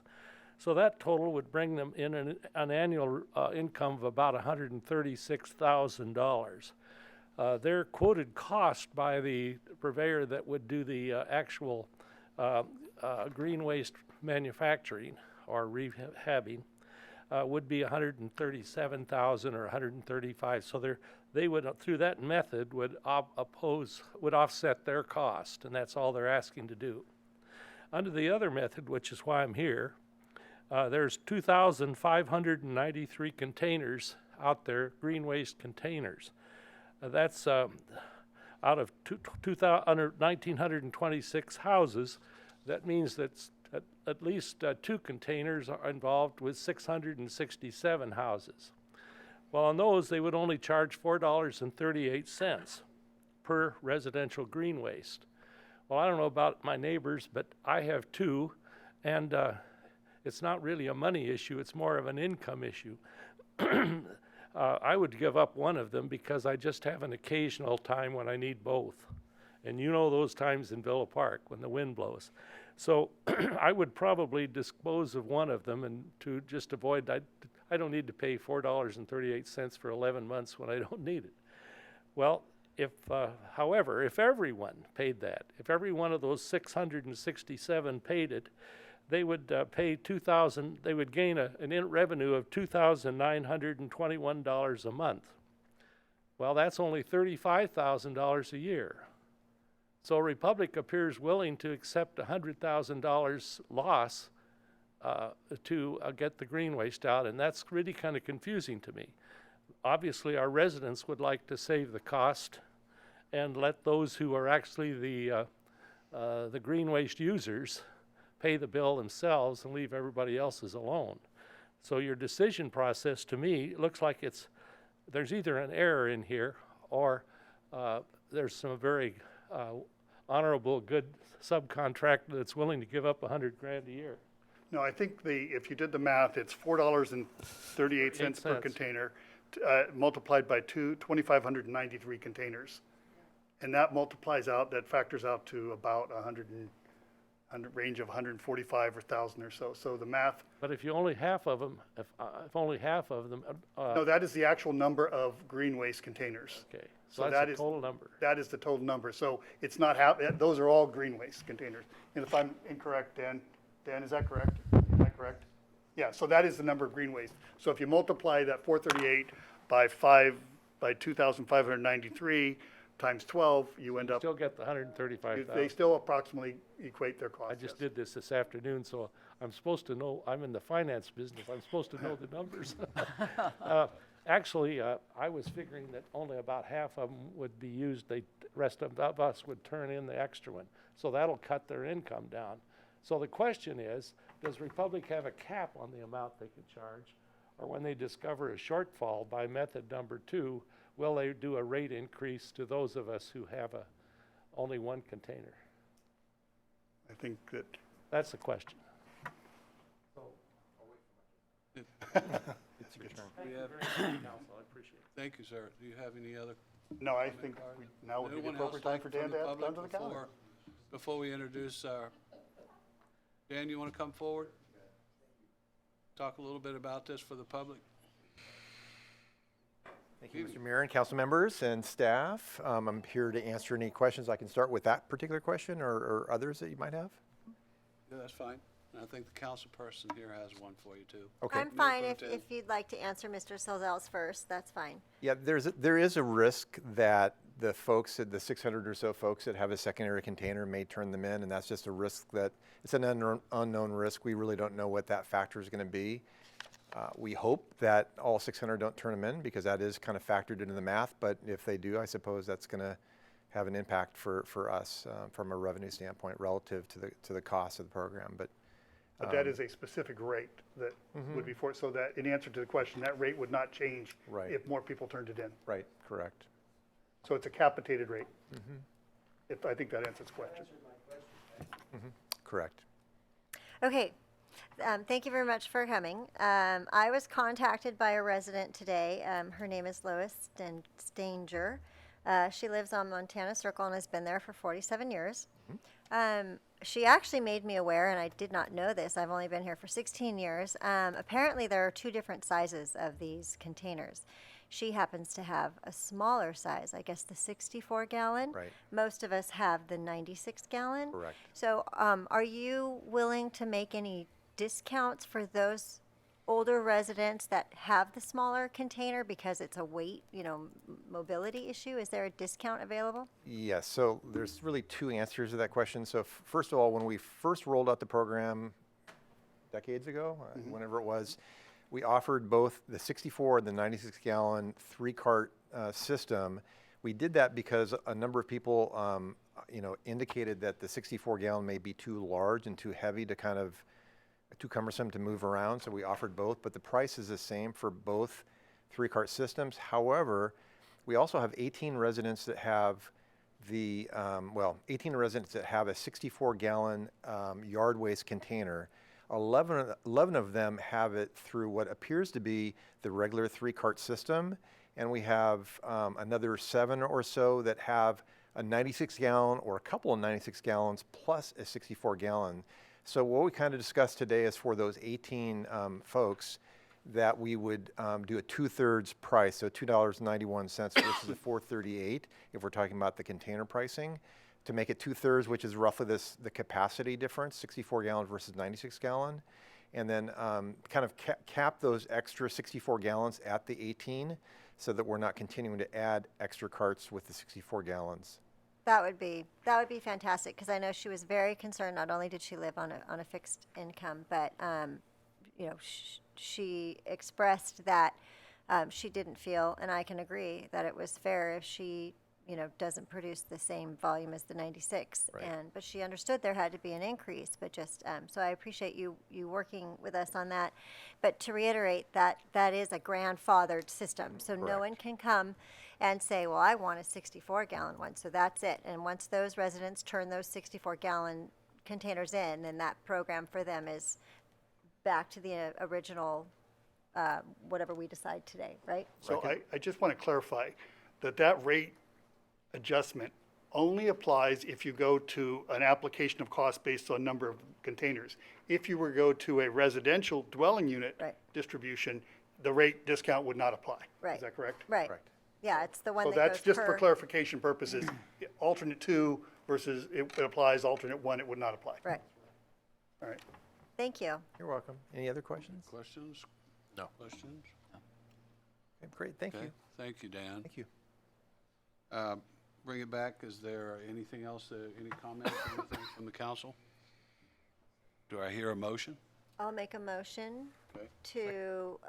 So that total would bring them in an annual income of about $136,000. Their quoted cost by the purveyor that would do the actual green waste manufacturing or rehabbing would be $137,000 or $135,000. So they would, through that method, would offset their cost, and that's all they're asking to do. Under the other method, which is why I'm here, there's 2,593 containers out there, green waste containers. That's out of 1,926 houses. That means that at least two containers are involved with 667 houses. Well, on those, they would only charge $4.38 per residential green waste. Well, I don't know about my neighbors, but I have two, and it's not really a money issue, it's more of an income issue. I would give up one of them because I just have an occasional time when I need both. And you know those times in Villa Park when the wind blows. So I would probably dispose of one of them, and to just avoid, I don't need to pay $4.38 for 11 months when I don't need it. Well, however, if everyone paid that, if every one of those 667 paid it, they would pay they would gain a revenue of $2,921 a month. Well, that's only $35,000 a year. So Republic appears willing to accept $100,000 loss to get the green waste out, and that's really kind of confusing to me. Obviously, our residents would like to save the cost and let those who are actually the green waste users pay the bill themselves and leave everybody else's alone. So your decision process, to me, looks like there's either an error in here, or there's some very honorable, good subcontractor that's willing to give up $100,000 a year.
No, I think if you did the math, it's $4.38 per
8 cents.
container, multiplied by 2,593 containers. And that factors out to about 100 range of 145 or 1,000 or so. So the math,
But if only half of them, if only half of them,
no, that is the actual number of green waste containers.
okay,
So
so
that
that's
is-
the total number.
That is the total number. So it's not half, those are all green waste containers. And if I'm incorrect, Dan, is that correct? Is that correct? Yeah, so that is the number of green waste. So if you multiply that 438 by 2,593 times 12, you end up,
Still get the 135,000.
they still approximately equate their cost.
I just
yes.
did this afternoon, so I'm supposed to know, I'm in the finance business, I'm supposed to know the numbers. Actually, I was figuring that only about half of them would be used, the rest of us would turn in the extra one. So that'll cut their income down. So the question is, does Republic have a cap on the amount they can charge? Or when they discover a shortfall by method number 2, will they do a rate increase to those of us who have only one container?
I think that,
That's the question.
We have-
Council, I appreciate it.
Thank you, sir. Do you have any other?
no, I think now would be the
Anyone else
appropriate time
like
for
from
Dan to add
public
to the counter.
Before we introduce our, Dan, you want to come forward? Talk a little bit about this for the public?
Thank you, Mr. Mayor and council members and staff. I'm here to answer any questions. I can start with that particular question or others that you might have.
Yeah, that's fine. And I think the council person here has one for you, too.
Okay.
I'm fine
Pro
if
Tem.
you'd like to answer Mr. Selzel's first, that's fine.
Yeah, there is a risk that the 600 or so folks that have a secondary container may turn them in, and that's just a risk it's an unknown risk. We really don't know what that factor is going to be. We hope that all 600 don't turn them in, because that is kind of factored into the math, but if they do, I suppose that's going to have an impact for us from a revenue standpoint relative to the cost of the program. But
that is a specific rate that would be so that in answer to the question, that rate would not change
Right.
if more people turned it in.
right, correct.
So it's a capitated rate. If I think that answers the question.
Correct.
Okay, thank you very much for coming. I was contacted by a resident today. Her name is Lois Stanger. She lives on Montana Circle and has been there for 47 years. She actually made me aware, and I did not know this, I've only been here for 16 years. Apparently there are 2 different sizes of these containers. She happens to have a smaller size, I guess the 64 gallon.
Right.
Most of us have the 96 gallon.
Correct.
So are you willing to make any discounts for those older residents that have the smaller container because it's a weight, mobility issue? Is there a discount available?
Yes, so there's really 2 answers to that question. So first of all, when we first rolled out the program decades ago, whenever it was, we offered both the 64 and the 96 gallon 3-cart system. We did that because a number of people, indicated that the 64 gallon may be too large and too heavy to too cumbersome to move around. So we offered both, but the price is the same for both 3-cart systems. However, we also have 18 residents that have 18 residents that have a 64 gallon yard waste container. 11 of them have it through what appears to be the regular 3-cart system, and we have another 7 or so that have a 96 gallon or a couple of 96 gallons plus a 64 gallon. So what we kind of discussed today is for those 18 folks that we would do a 2/3 price, so $2.91 versus the $4.38 if we're talking about the container pricing, to make it 2/3, which is roughly the capacity difference, 64 gallon versus 96 gallon, and then kind of cap those extra 64 gallons at the 18 so that we're not continuing to add extra carts with the 64 gallons.
That would be fantastic, because I know she was very concerned. Not only did she live on a fixed income, but she expressed that she didn't feel, and I can agree, that it was fair if she doesn't produce the same volume as the 96.
Right.
But she understood there had to be an increase, but just, so I appreciate you working with us on that. But to reiterate, that is a grandfathered system, so no
Correct.
one can come and say, well, I want a 64-gallon one, so that's it. And once those residents turn those 64-gallon containers in, then that program for them is back to the original, whatever we decide today, right?
So I just want to clarify that rate adjustment only applies if you go to an application of cost based on number of containers. If you were to go to a residential dwelling unit
Right.
distribution, the rate discount would not apply.
Right.
Is that correct?
Right.
Correct.
Yeah, it's the one
So
that goes
that's just for
per-
clarification purposes. Alternate 2 versus it applies, alternate 1, it would not apply.
Right.
All right.
Thank you.
You're welcome. Any other questions?
Questions?
No.
Questions?
Okay, great, thank
Okay,
you.
thank you, Dan.
Thank you.
Bring it back. Is there anything else, any comments or anything from the council? Do I hear a motion?
I'll make a motion
Okay.
to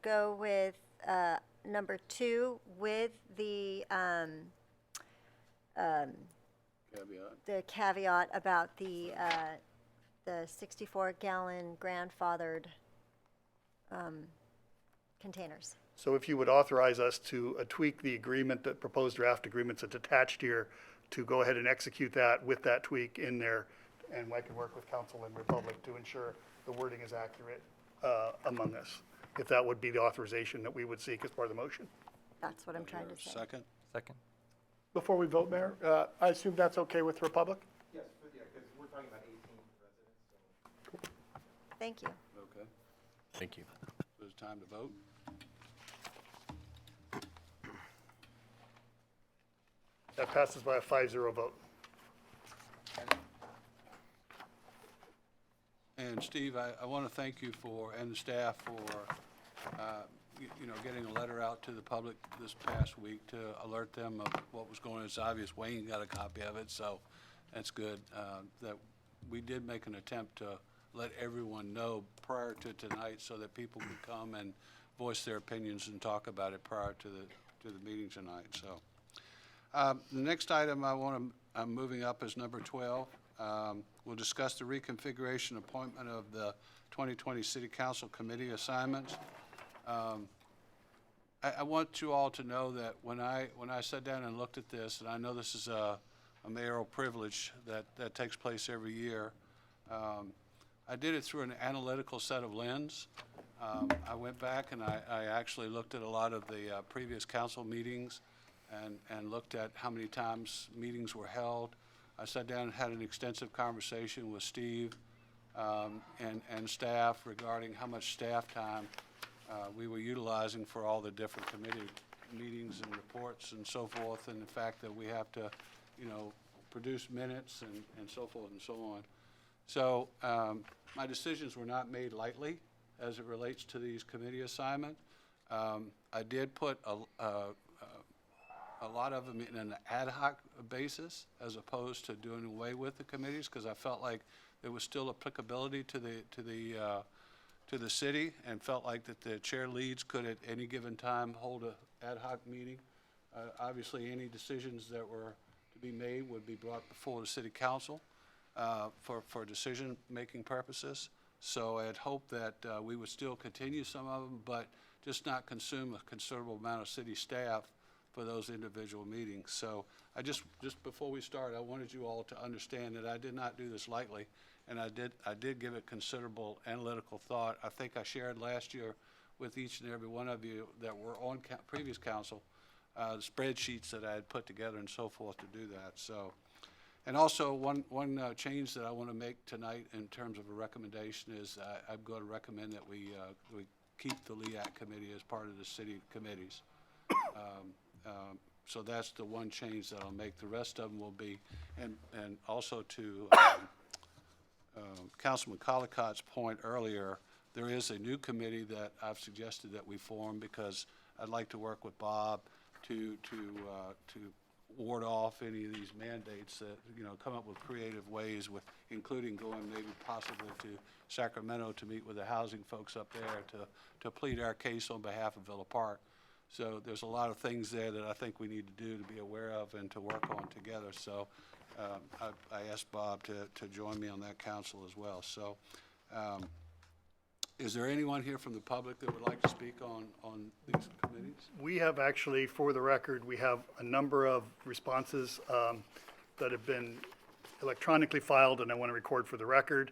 go with number 2 with the
Caveat.
caveat about the 64-gallon grandfathered containers.
So if you would authorize us to tweak the agreement, that proposed draft agreements that's attached here, to go ahead and execute that with that tweak in there, and I can work with council and Republic to ensure the wording is accurate among us, if that would be the authorization that we would seek as part of the motion.
That's what I'm trying to say.
Second?
Second.
Before we vote, Mayor, I assume that's okay with Republic?
Yes, yeah, because we're talking about 18 residents,
Thank you.
Okay.
Thank you.
So it's time to vote.
That passes by a 5-0 vote.
And Steve, I want to thank you for, and the staff for, getting a letter out to the public this past week to alert them of what was going on. It's obvious Wayne got a copy of it, so that's good. That we did make an attempt to let everyone know prior to tonight so that people could come and voice their opinions and talk about it prior to the meeting tonight, so. The next item I'm moving up is number 12. We'll discuss the reconfiguration appointment of the 2020 City Council Committee assignments. I want you all to know that when I sat down and looked at this, and I know this is a mayoral privilege that takes place every year, I did it through an analytical set of lens. I went back and I actually looked at a lot of the previous council meetings and looked at how many times meetings were held. I sat down and had an extensive conversation with Steve and staff regarding how much staff time we were utilizing for all the different committee meetings and reports and so forth, and the fact that we have to, produce minutes and so forth and so on. So my decisions were not made lightly as it relates to these committee assignments. I did put a lot of them in an ad hoc basis as opposed to doing away with the committees, because I felt like there was still applicability to the city, and felt like that the chair leads could at any given time hold a ad hoc meeting. Obviously, any decisions that were to be made would be brought before the city council for decision-making purposes. So I had hoped that we would still continue some of them, but just not consume a considerable amount of city staff for those individual meetings. So I just before we start, I wanted you all to understand that I did not do this lightly, and I did give it considerable analytical thought. I think I shared last year with each and every one of you that were on previous council, the spreadsheets that I had put together and so forth to do that. So, and also one change that I want to make tonight in terms of a recommendation is I'm going to recommend that we keep the LEAC committee as part of the city committees. So that's the one change that I'll make. The rest of them will be, and also to Councilman Collicott's point earlier, there is a new committee that I've suggested that we form, because I'd like to work with Bob to ward off any of these mandates that, come up with creative ways with, including going maybe possibly to Sacramento to meet with the housing folks up there to plead our case on behalf of Villa Park. So there's a lot of things there that I think we need to do to be aware of and to work on together. So I asked Bob to join me on that council as well. So is there anyone here from the public that would like to speak on these committees?
We have actually, for the record, we have a number of responses that have been electronically filed, and I want to record for the record.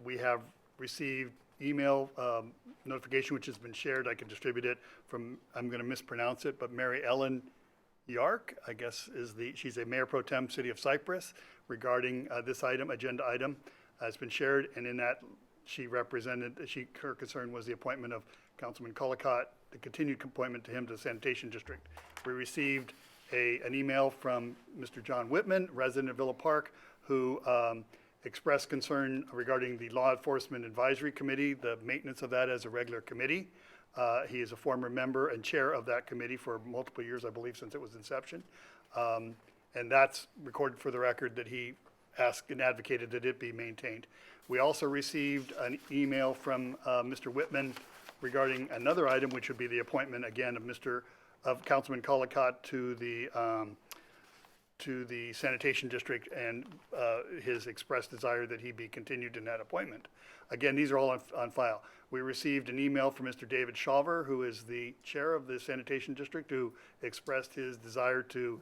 We have received email notification, which has been shared. I can distribute it from, I'm going to mispronounce it, but Mary Ellen Yark, I guess, she's a Mayor Pro Tem City of Cypress, regarding this item, agenda item, has been shared, and in that her concern was the appointment of Councilman Colacott, the continued appointment to him to the Sanitation District. We received an email from Mr. John Whitman, resident of Villa Park, who expressed concern regarding the Law Enforcement Advisory Committee, the maintenance of that as a regular committee. He is a former member and chair of that committee for multiple years, I believe, since it was inception. And that's recorded for the record that he asked and advocated that it be maintained. We also received an email from Mr. Whitman regarding another item, which would be the appointment again of Councilman Colacott to the Sanitation District, and his expressed desire that he be continued in that appointment. Again, these are all on file. We received an email from Mr. David Shaver, who is the chair of the Sanitation District, who expressed his desire to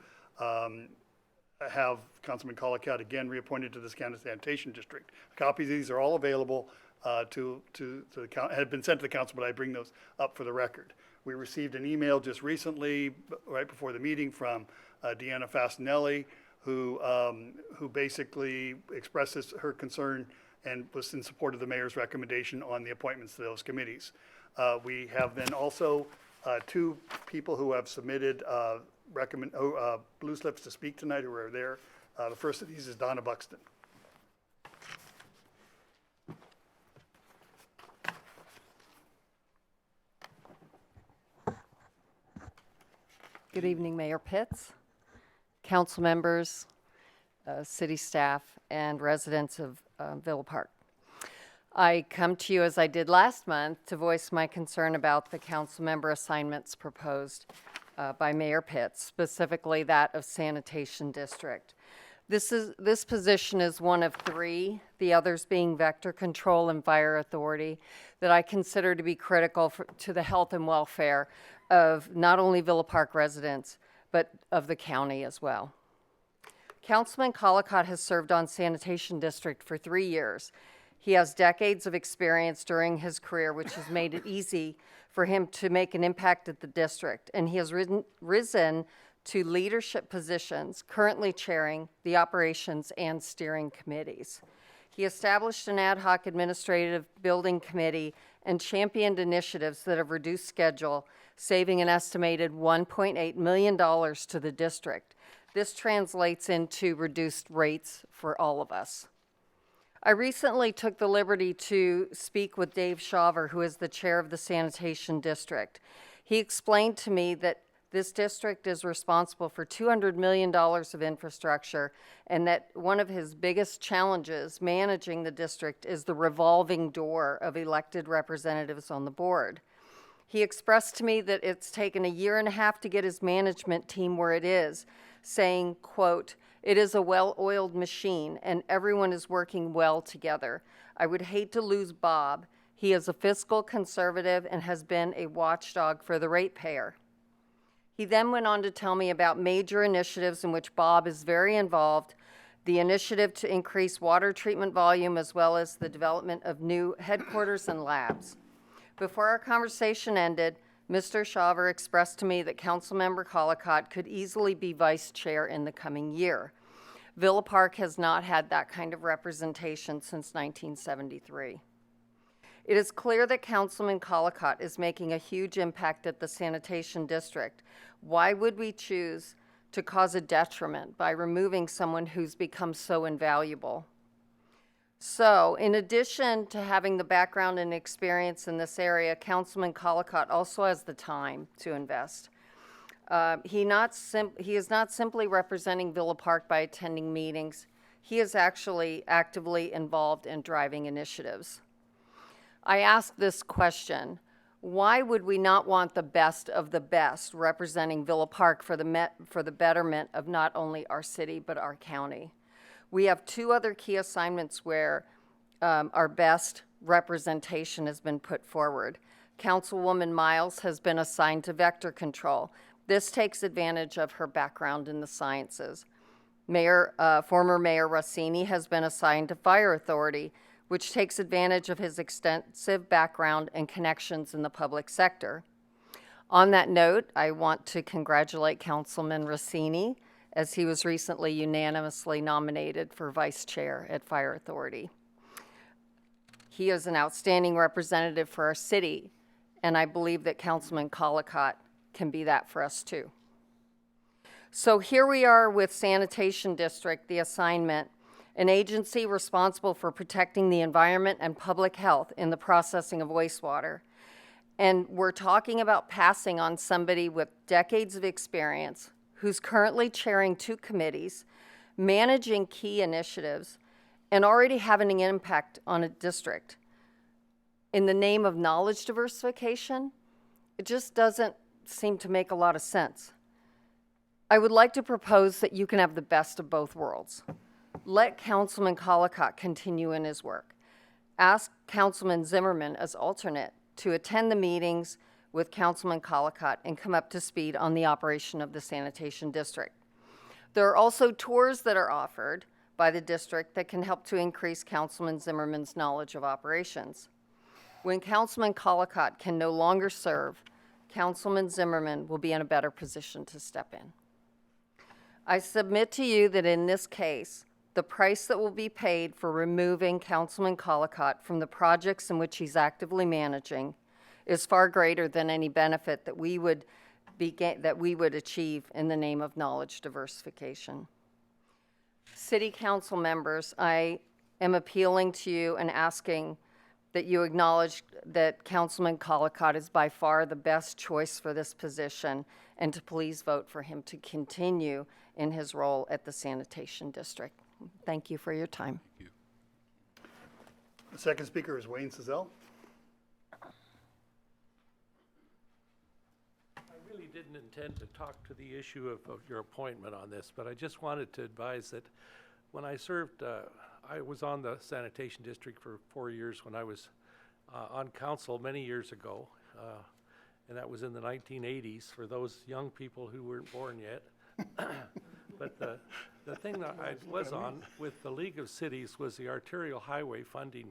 have Councilman Colacott again reappointed to the Sanitation District. Copies of these are all available to the have been sent to the council, but I bring those up for the record. We received an email just recently, right before the meeting, from Deanna Fastanelli, who basically expresses her concern and was in support of the mayor's recommendation on the appointments to those committees. We have then also two people who have submitted blue slips to speak tonight who are there. The first of these is Donna Buxton.
Good evening, Mayor Pitts, council members, city staff, and residents of Villa Park. I come to you, as I did last month, to voice my concern about the council member assignments proposed by Mayor Pitts, specifically that of Sanitation District. This position is one of three, the others being Vector Control and Fire Authority, that I consider to be critical to the health and welfare of not only Villa Park residents, but of the county as well. Councilman Colacott has served on Sanitation District for 3 years. He has decades of experience during his career, which has made it easy for him to make an impact at the district, and he has risen to leadership positions, currently chairing the operations and steering committees. He established an ad hoc administrative building committee and championed initiatives that have reduced schedule, saving an estimated $1.8 million to the district. This translates into reduced rates for all of us. I recently took the liberty to speak with Dave Shaver, who is the chair of the Sanitation District. He explained to me that this district is responsible for $200 million of infrastructure, and that one of his biggest challenges managing the district is the revolving door of elected representatives on the board. He expressed to me that it's taken 1.5 years to get his management team where it is, saying, quote, "It is a well-oiled machine and everyone is working well together. I would hate to lose Bob. He is a fiscal conservative and has been a watchdog for the ratepayer." He then went on to tell me about major initiatives in which Bob is very involved, the initiative to increase water treatment volume, as well as the development of new headquarters and labs. Before our conversation ended, Mr. Shaver expressed to me that Councilmember Colacott could easily be vice chair in the coming year. Villa Park has not had that kind of representation since 1973. It is clear that Councilman Colacott is making a huge impact at the Sanitation District. Why would we choose to cause a detriment by removing someone who's become so invaluable? So, in addition to having the background and experience in this area, Councilman Colacott also has the time to invest. He is not simply representing Villa Park by attending meetings. He is actually actively involved in driving initiatives. I ask this question: Why would we not want the best of the best representing Villa Park for the betterment of not only our city but our county? We have two other key assignments where our best representation has been put forward. Councilwoman Miles has been assigned to vector control. This takes advantage of her background in the sciences. Former Mayor Rossini has been assigned to fire authority, which takes advantage of his extensive background and connections in the public sector. On that note, I want to congratulate Councilman Rossini, as he was recently unanimously nominated for vice chair at Fire Authority. He is an outstanding representative for our city, and I believe that Councilman Collicott can be that for us too. So here we are with Sanitation District, the assignment, an agency responsible for protecting the environment and public health in the processing of wastewater. And we're talking about passing on somebody with decades of experience who's currently chairing 2 committees, managing key initiatives, and already having an impact on a district. In the name of knowledge diversification, it just doesn't seem to make a lot of sense. I would like to propose that you can have the best of both worlds. Let Councilman Collicott continue in his work. Ask Councilman Zimmerman as alternate to attend the meetings with Councilman Collicott and come up to speed on the operation of the sanitation district. There are also tours that are offered by the district that can help to increase Councilman Zimmerman's knowledge of operations. When Councilman Collicott can no longer serve, Councilman Zimmerman will be in a better position to step in. I submit to you that in this case, the price that will be paid for removing Councilman Collicott from the projects in which he's actively managing is far greater than any benefit that we would achieve in the name of knowledge diversification. City Council members, I am appealing to you and asking that you acknowledge that Councilman Collicott is by far the best choice for this position, and to please vote for him to continue in his role at the Sanitation District. Thank you for your time.
Thank you.
The second speaker is Wayne Sizell.
I really didn't intend to talk to the issue of your appointment on this, but I just wanted to advise that when I served, I was on the Sanitation District for 4 years when I was on council many years ago, and that was in the 1980s for those young people who weren't born yet. But the thing that I was on with the League of Cities was the Arterial Highway Funding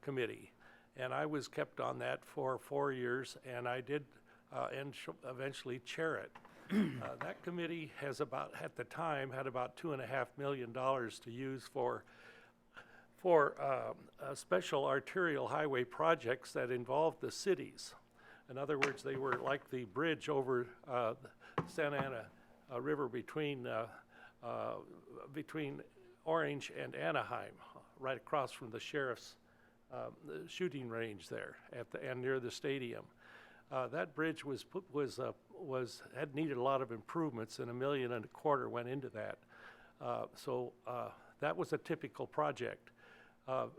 Committee, and I was kept on that for 4 years, and I did eventually chair it. That committee has at the time, had about $2.5 million to use for special arterial highway projects that involved the cities. In other words, they were like the bridge over the Santa Ana River between Orange and Anaheim, right across from the sheriff's shooting range there and near the stadium. That bridge had needed a lot of improvements, and $1.25 million went into that. So that was a typical project.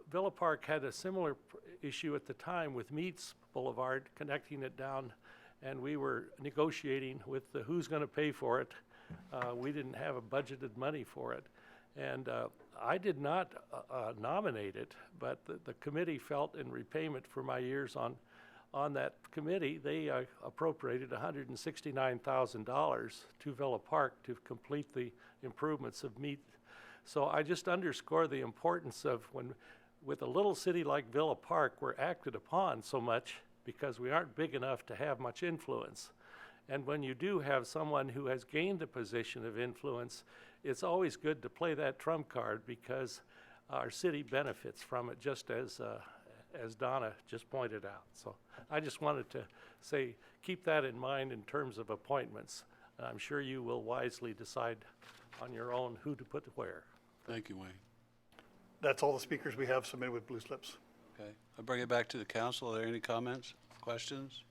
Villa Park had a similar issue at the time with Meats Boulevard, connecting it down, and we were negotiating with who's going to pay for it. We didn't have a budgeted money for it. And I did not nominate it, but the committee felt in repayment for my years on that committee, they appropriated $169,000 to Villa Park to complete the improvements of Meat. So I just underscore the importance of with a little city like Villa Park, we're acted upon so much because we aren't big enough to have much influence. And when you do have someone who has gained a position of influence, it's always good to play that trump card because our city benefits from it, just as Donna just pointed out. So I just wanted to say, keep that in mind in terms of appointments. I'm sure you will wisely decide on your own who to put where.
Thank you, Wayne.
That's all the speakers we have submitted with blue slips.
Okay, I'll bring it back to the council. Are there any comments, questions?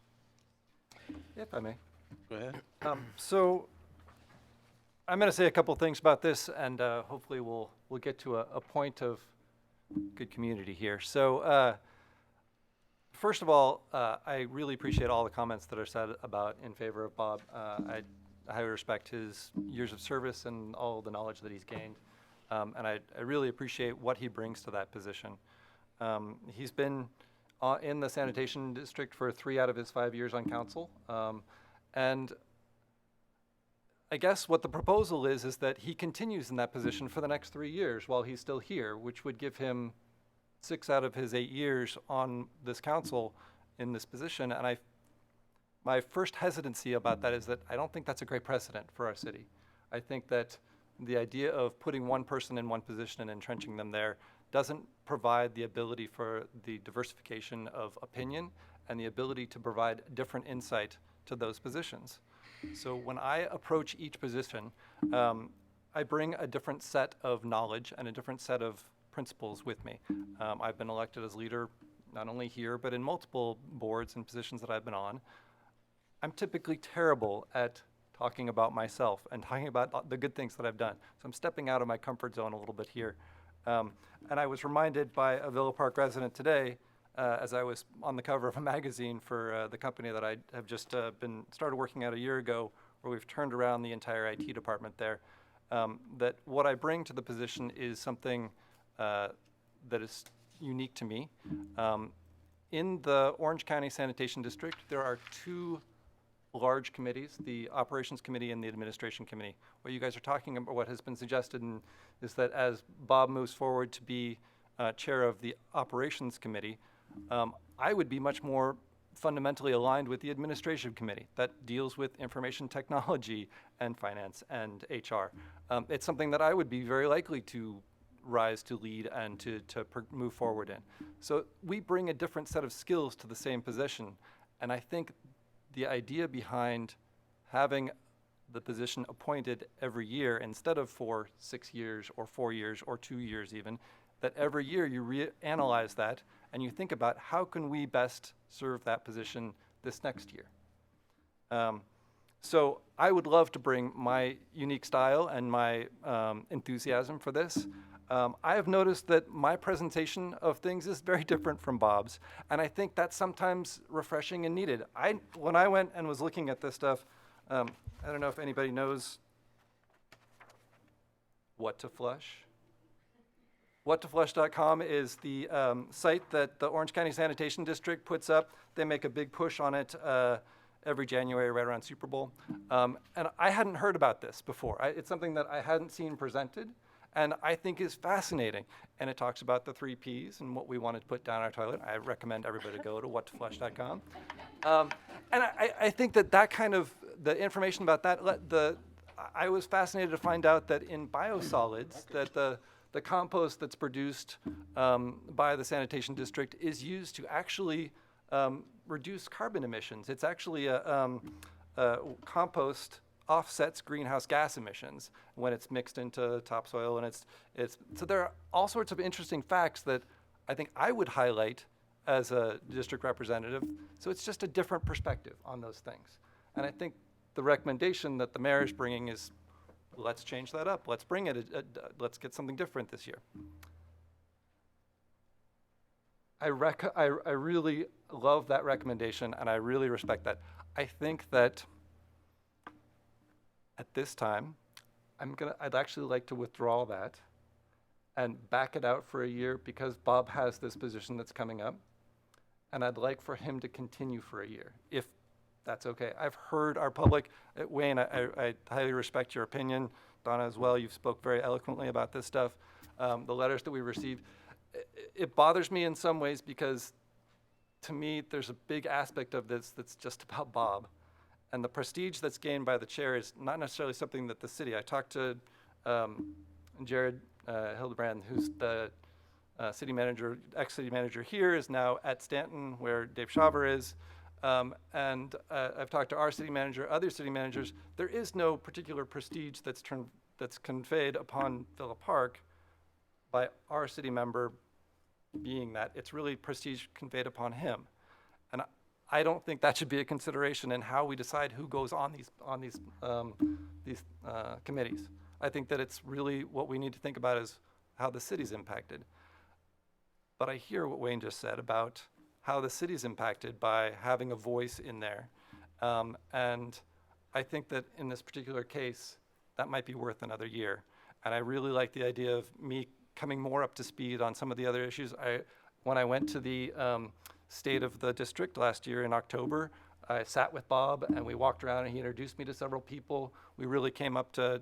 If I may.
Go ahead.
So I'm going to say a couple things about this, and hopefully we'll get to a point of good community here. So First of all, I really appreciate all the comments that are said about in favor of Bob. I highly respect his years of service and all the knowledge that he's gained. And I really appreciate what he brings to that position. He's been in the sanitation district for 3 out of his 5 years on council. And I guess what the proposal is that he continues in that position for the next 3 years while he's still here, which would give him 6 out of his 8 years on this council in this position. And my first hesitancy about that is that I don't think that's a great precedent for our city. I think that the idea of putting one person in one position and entrenching them there doesn't provide the ability for the diversification of opinion and the ability to provide different insight to those positions. So when I approach each position, I bring a different set of knowledge and a different set of principles with me. I've been elected as leader not only here, but in multiple boards and positions that I've been on. I'm typically terrible at talking about myself and talking about the good things that I've done. So I'm stepping out of my comfort zone a little bit here. And I was reminded by a Villa Park resident today, as I was on the cover of a magazine for the company that I have just started working at a year ago, where we've turned around the entire IT department there, that what I bring to the position is something that is unique to me. In the Orange County Sanitation District, there are 2 large committees, the Operations Committee and the Administration Committee. What you guys are talking about, what has been suggested is that as Bob moves forward to be chair of the Operations Committee, I would be much more fundamentally aligned with the Administration Committee that deals with information technology and finance and HR. It's something that I would be very likely to rise to lead and to move forward in. So we bring a different set of skills to the same position, and I think the idea behind having the position appointed every year instead of for 6 years or 4 years or 2 years even, that every year you reanalyze that and you think about how can we best serve that position this next year. So I would love to bring my unique style and my enthusiasm for this. I have noticed that my presentation of things is very different from Bob's, and I think that's sometimes refreshing and needed. When I went and was looking at this stuff, I don't know if anybody knows What to Flush. WhatToFlush.com is the site that the Orange County Sanitation District puts up. They make a big push on it every January, right around Super Bowl. And I hadn't heard about this before. It's something that I hadn't seen presented, and I think is fascinating. And it talks about the 3 Ps and what we want to put down our toilet. I recommend everybody go to WhatToFlush.com. And I think that kind of, the information about that, I was fascinated to find out that in biosolids, that the compost that's produced by the sanitation district is used to actually reduce carbon emissions. It's actually compost offsets greenhouse gas emissions when it's mixed into topsoil, and so there are all sorts of interesting facts that I think I would highlight as a district representative. So it's just a different perspective on those things, and I think the recommendation that the mayor is bringing is, let's change that up. Let's bring it. Let's get something different this year. I really love that recommendation, and I really respect that. I think that at this time, I'd actually like to withdraw that and back it out for a year, because Bob has this position that's coming up, and I'd like for him to continue for a year, if that's okay. I've heard our public, Wayne, I highly respect your opinion. Donna as well, you've spoke very eloquently about this stuff. The letters that we received, it bothers me in some ways, because to me, there's a big aspect of this that's just about Bob. And the prestige that's gained by the chair is not necessarily something that the city, I talked to Jared Hildebrand, who's the city manager, ex-city manager here, is now at Stanton, where Dave Shaver is. And I've talked to our city manager, other city managers. There is no particular prestige that's conveyed upon Villa Park by our city member being that. It's really prestige conveyed upon him. And I don't think that should be a consideration in how we decide who goes on these committees. I think that it's really what we need to think about is how the city's impacted. But I hear what Wayne just said about how the city's impacted by having a voice in there. And I think that in this particular case, that might be worth another year. And I really like the idea of me coming more up to speed on some of the other issues. When I went to the state of the district last year in October, I sat with Bob and we walked around and he introduced me to several people. We really came up to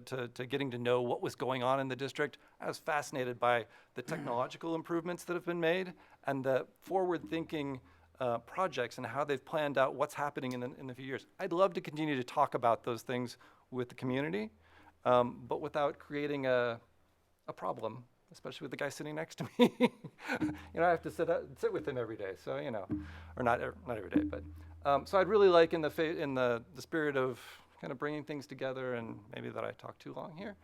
getting to know what was going on in the district. I was fascinated by the technological improvements that have been made and the forward-thinking projects and how they've planned out what's happening in the few years. I'd love to continue to talk about those things with the community, but without creating a problem, especially with the guy sitting next to me. I have to sit with him every day, so or not every day, but so I'd really like in the spirit of kind of bringing things together, and maybe that I talk too long here,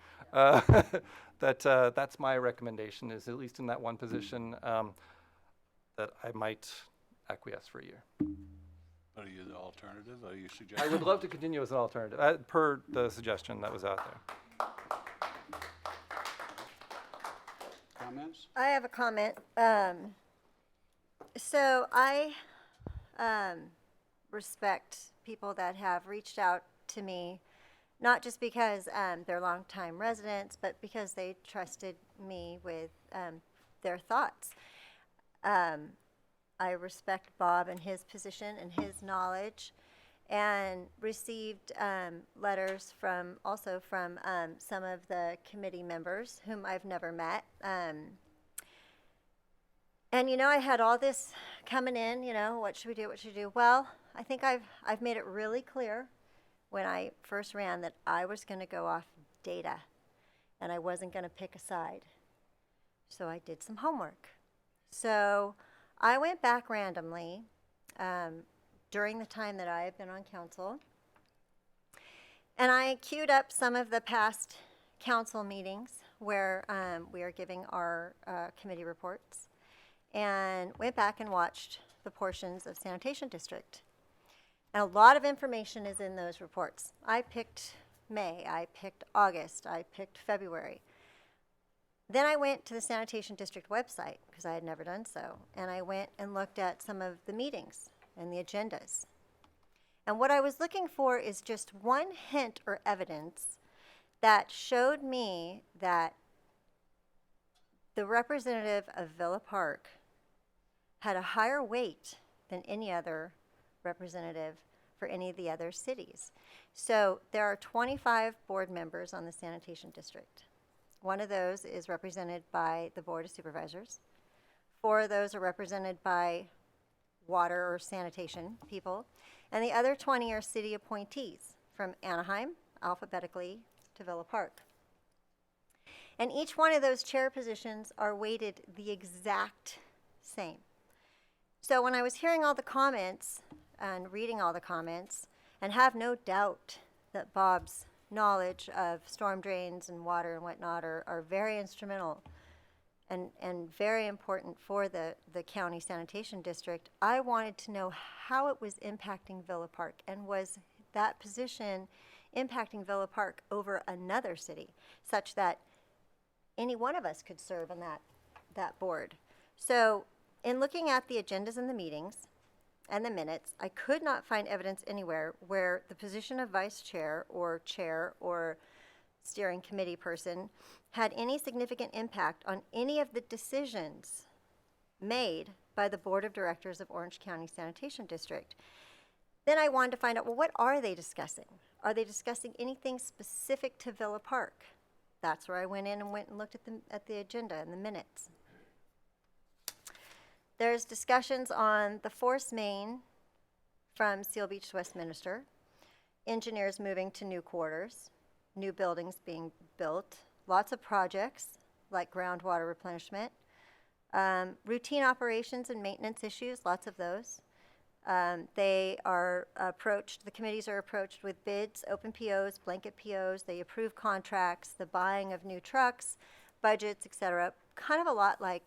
that's my recommendation, is at least in that one position that I might acquiesce for a year.
Are you the alternative? Are you
I
suggesting?
would love to continue as an alternative, per the suggestion that was out there.
Comments?
I have a comment. So I respect people that have reached out to me, not just because they're longtime residents, but because they trusted me with their thoughts. I respect Bob and his position and his knowledge, and received letters from some of the committee members whom I've never met. And I had all this coming in, what should we do, what should we do? Well, I think I've made it really clear when I first ran that I was going to go off data and I wasn't going to pick a side. So I did some homework. So I went back randomly during the time that I have been on council, and I queued up some of the past council meetings where we are giving our committee reports, and went back and watched the portions of sanitation district. And a lot of information is in those reports. I picked May, I picked August, I picked February. Then I went to the sanitation district website, because I had never done so, and I went and looked at some of the meetings and the agendas. And what I was looking for is just one hint or evidence that showed me that the representative of Villa Park had a higher weight than any other representative for any of the other cities. So there are 25 board members on the sanitation district. One of those is represented by the Board of Supervisors. 4 of those are represented by water or sanitation people. And the other 20 are city appointees from Anaheim, alphabetically, to Villa Park. And each one of those chair positions are weighted the exact same. So when I was hearing all the comments and reading all the comments, and have no doubt that Bob's knowledge of storm drains and water and whatnot are very instrumental and very important for the county sanitation district, I wanted to know how it was impacting Villa Park, and was that position impacting Villa Park over another city, such that any one of us could serve on that board. So in looking at the agendas and the meetings and the minutes, I could not find evidence anywhere where the position of vice chair or steering committee person had any significant impact on any of the decisions made by the board of directors of Orange County Sanitation District. Then I wanted to find out, well, what are they discussing? Are they discussing anything specific to Villa Park? That's where I went in and looked at the agenda and the minutes. There's discussions on the force main from Seal Beach to Westminster, engineers moving to new quarters, new buildings being built, lots of projects like groundwater replenishment, routine operations and maintenance issues, lots of those. The committees are approached with bids, open POs, blanket POs, they approve contracts, the buying of new trucks, budgets, etc. Kind of a lot like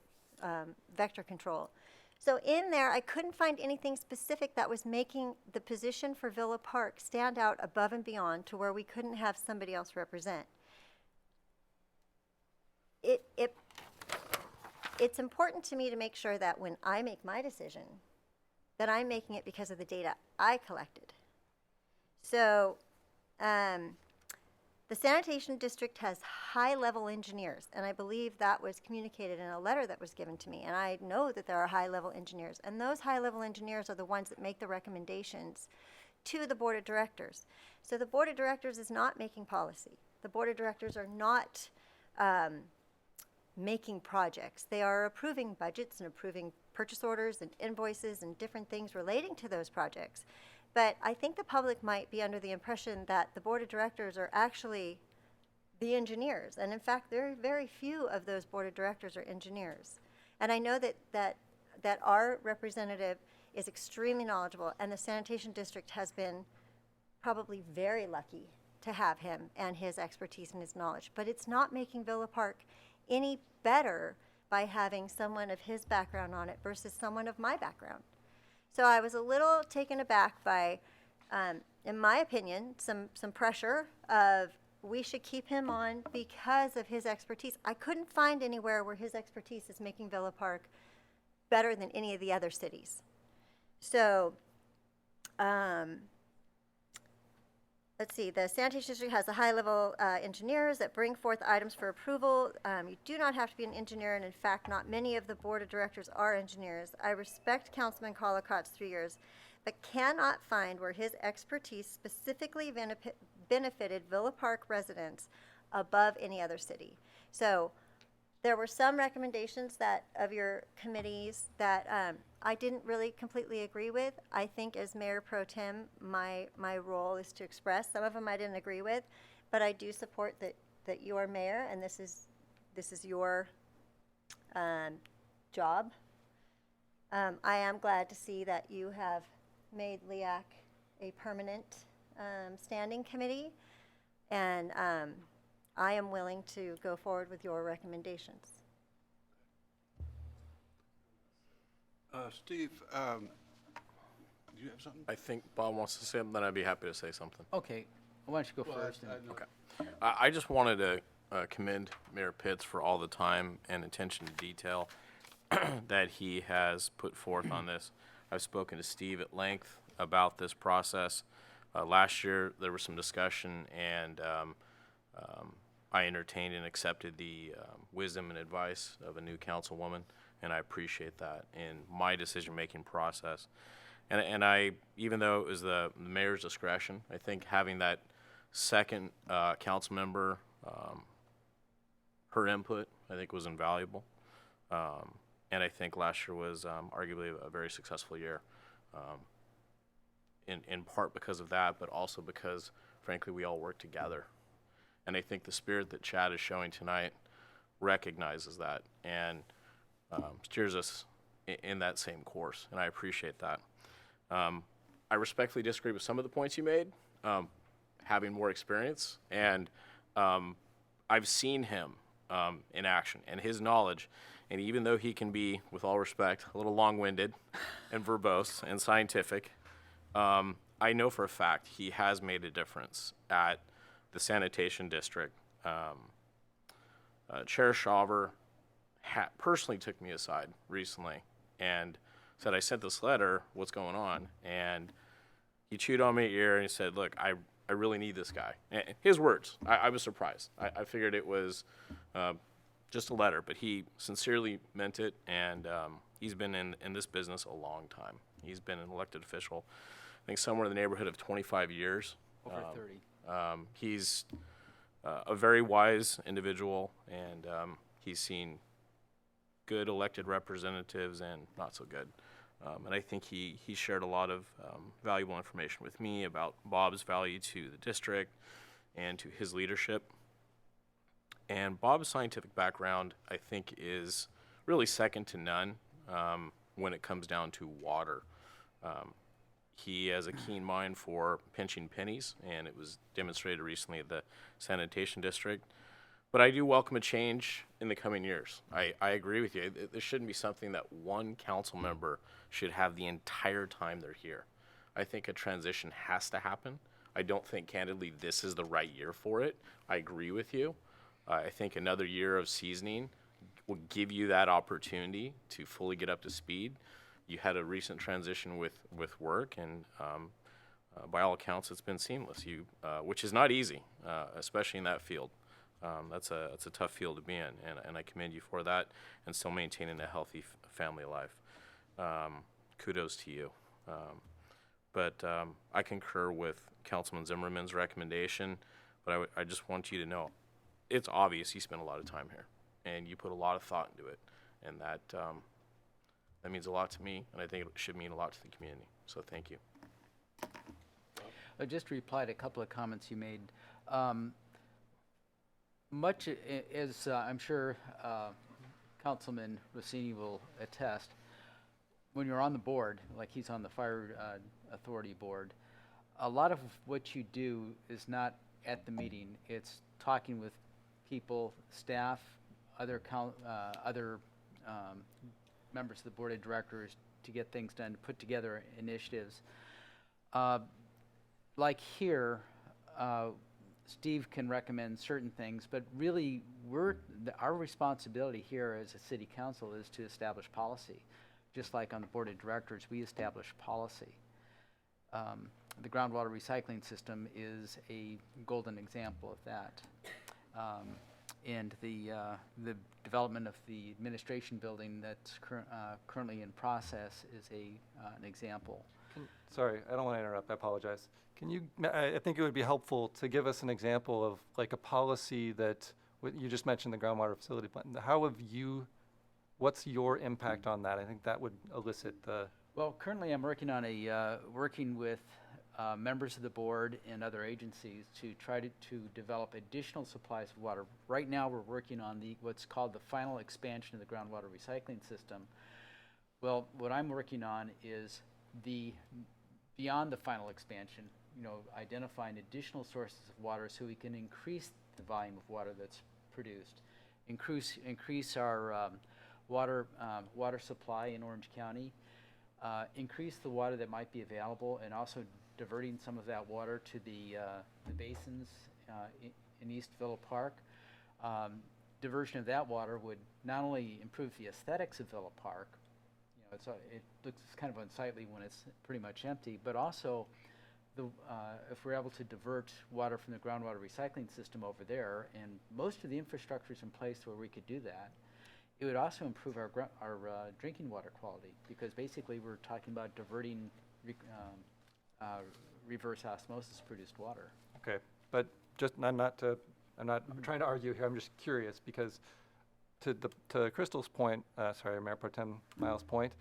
vector control. So in there, I couldn't find anything specific that was making the position for Villa Park stand out above and beyond to where we couldn't have somebody else represent. It's important to me to make sure that when I make my decision, that I'm making it because of the data I collected. So, the sanitation district has high-level engineers, and I believe that was communicated in a letter that was given to me. And I know that there are high-level engineers, and those high-level engineers are the ones that make the recommendations to the board of directors. So the board of directors is not making policy. The board of directors are not making projects. They are approving budgets and approving purchase orders and invoices and different things relating to those projects. But I think the public might be under the impression that the board of directors are actually the engineers. And in fact, very few of those board of directors are engineers. And I know that our representative is extremely knowledgeable, and the sanitation district has been probably very lucky to have him and his expertise and his knowledge. But it's not making Villa Park any better by having someone of his background on it versus someone of my background. So I was a little taken aback by, in my opinion, some pressure of we should keep him on because of his expertise. I couldn't find anywhere where his expertise is making Villa Park better than any of the other cities. So, let's see, the sanitation district has a high-level engineers that bring forth items for approval. You do not have to be an engineer, and in fact, not many of the board of directors are engineers. I respect Councilman Collicott's 3 years, but cannot find where his expertise specifically benefited Villa Park residents above any other city. So there were some recommendations that of your committees that I didn't really completely agree with. I think as Mayor Pro Tem, my role is to express. Some of them I didn't agree with, but I do support that you are mayor and this is your job. I am glad to see that you have made LEAC a permanent standing committee, and I am willing to go forward with your recommendations.
Steve, do you have something?
I think Bob wants to say something, then I'd be happy to say something.
Okay, why don't you go first?
Okay. I just wanted to commend Mayor Pitts for all the time and attention to detail that he has put forth on this. I've spoken to Steve at length about this process. Last year, there was some discussion, and I entertained and accepted the wisdom and advice of a new councilwoman, and I appreciate that in my decision-making process. And I, even though it was the mayor's discretion, I think having that second council member, her input, I think was invaluable. And I think last year was arguably a very successful year, in part because of that, but also because, frankly, we all work together. And I think the spirit that Chad is showing tonight recognizes that and steers us in that same course, and I appreciate that. I respectfully disagree with some of the points you made, having more experience, and I've seen him in action and his knowledge, and even though he can be, with all respect, a little long-winded and verbose and scientific, I know for a fact he has made a difference at the sanitation district. Chair Shawver personally took me aside recently and said, I sent this letter, what's going on? And he chewed on my ear and he said, look, I really need this guy. And his words, I was surprised. I figured it was just a letter, but he sincerely meant it, and he's been in this business a long time. He's been an elected official, I think somewhere in the neighborhood of 25 years.
Over 30.
He's a very wise individual, and he's seen good elected representatives and not so good. And I think he shared a lot of valuable information with me about Bob's value to the district and to his leadership. And Bob's scientific background, I think, is really second to none when it comes down to water. He has a keen mind for pinching pennies, and it was demonstrated recently at the sanitation district. But I do welcome a change in the coming years. I agree with you. This shouldn't be something that one council member should have the entire time they're here. I think a transition has to happen. I don't think, candidly, this is the right year for it. I agree with you. I think another year of seasoning will give you that opportunity to fully get up to speed. you had a recent transition with work, and by all accounts, it's been seamless. Which is not easy, especially in that field. That's a tough field to be in, and I commend you for that, and still maintaining a healthy family life. Kudos to you. But I concur with Councilman Zimmerman's recommendation, but I just want you to know, it's obvious you spent a lot of time here, and you put a lot of thought into it, and that means a lot to me, and I think it should mean a lot to the community. So thank you.
Just to reply to a couple of comments you made. Much as I'm sure Councilman Rossini will attest, when you're on the board, like he's on the Fire Authority Board, a lot of what you do is not at the meeting. It's talking with people, staff, other members of the Board of Directors to get things done, to put together initiatives. Like here, Steve can recommend certain things, but really our responsibility here as a city council is to establish policy. Just like on the Board of Directors, we establish policy. The groundwater recycling system is a golden example of that. And the development of the administration building that's currently in process is an example.
Sorry, I don't want to interrupt. I apologize. Can you? I think it would be helpful to give us an example of like a policy that you just mentioned, the groundwater facility plan. How have you? What's your impact on that? I think that would elicit the.
Well, currently I'm working on working with members of the board and other agencies to try to develop additional supplies of water. Right now we're working on what's called the final expansion of the groundwater recycling system. Well, what I'm working on is beyond the final expansion, identifying additional sources of water so we can increase the volume of water that's produced, increase our water supply in Orange County, increase the water that might be available, and also diverting some of that water to the basins in East Villa Park. Diversion of that water would not only improve the aesthetics of Villa Park, it looks kind of unsightly when it's pretty much empty, but also if we're able to divert water from the groundwater recycling system over there, and most of the infrastructure is in place where we could do that, it would also improve our drinking water quality, because basically we're talking about diverting reverse osmosis produced water.
Okay, but just I'm not trying to argue here. I'm just curious because to Crystal's point, sorry, Mayor Pro Tem Miles' point,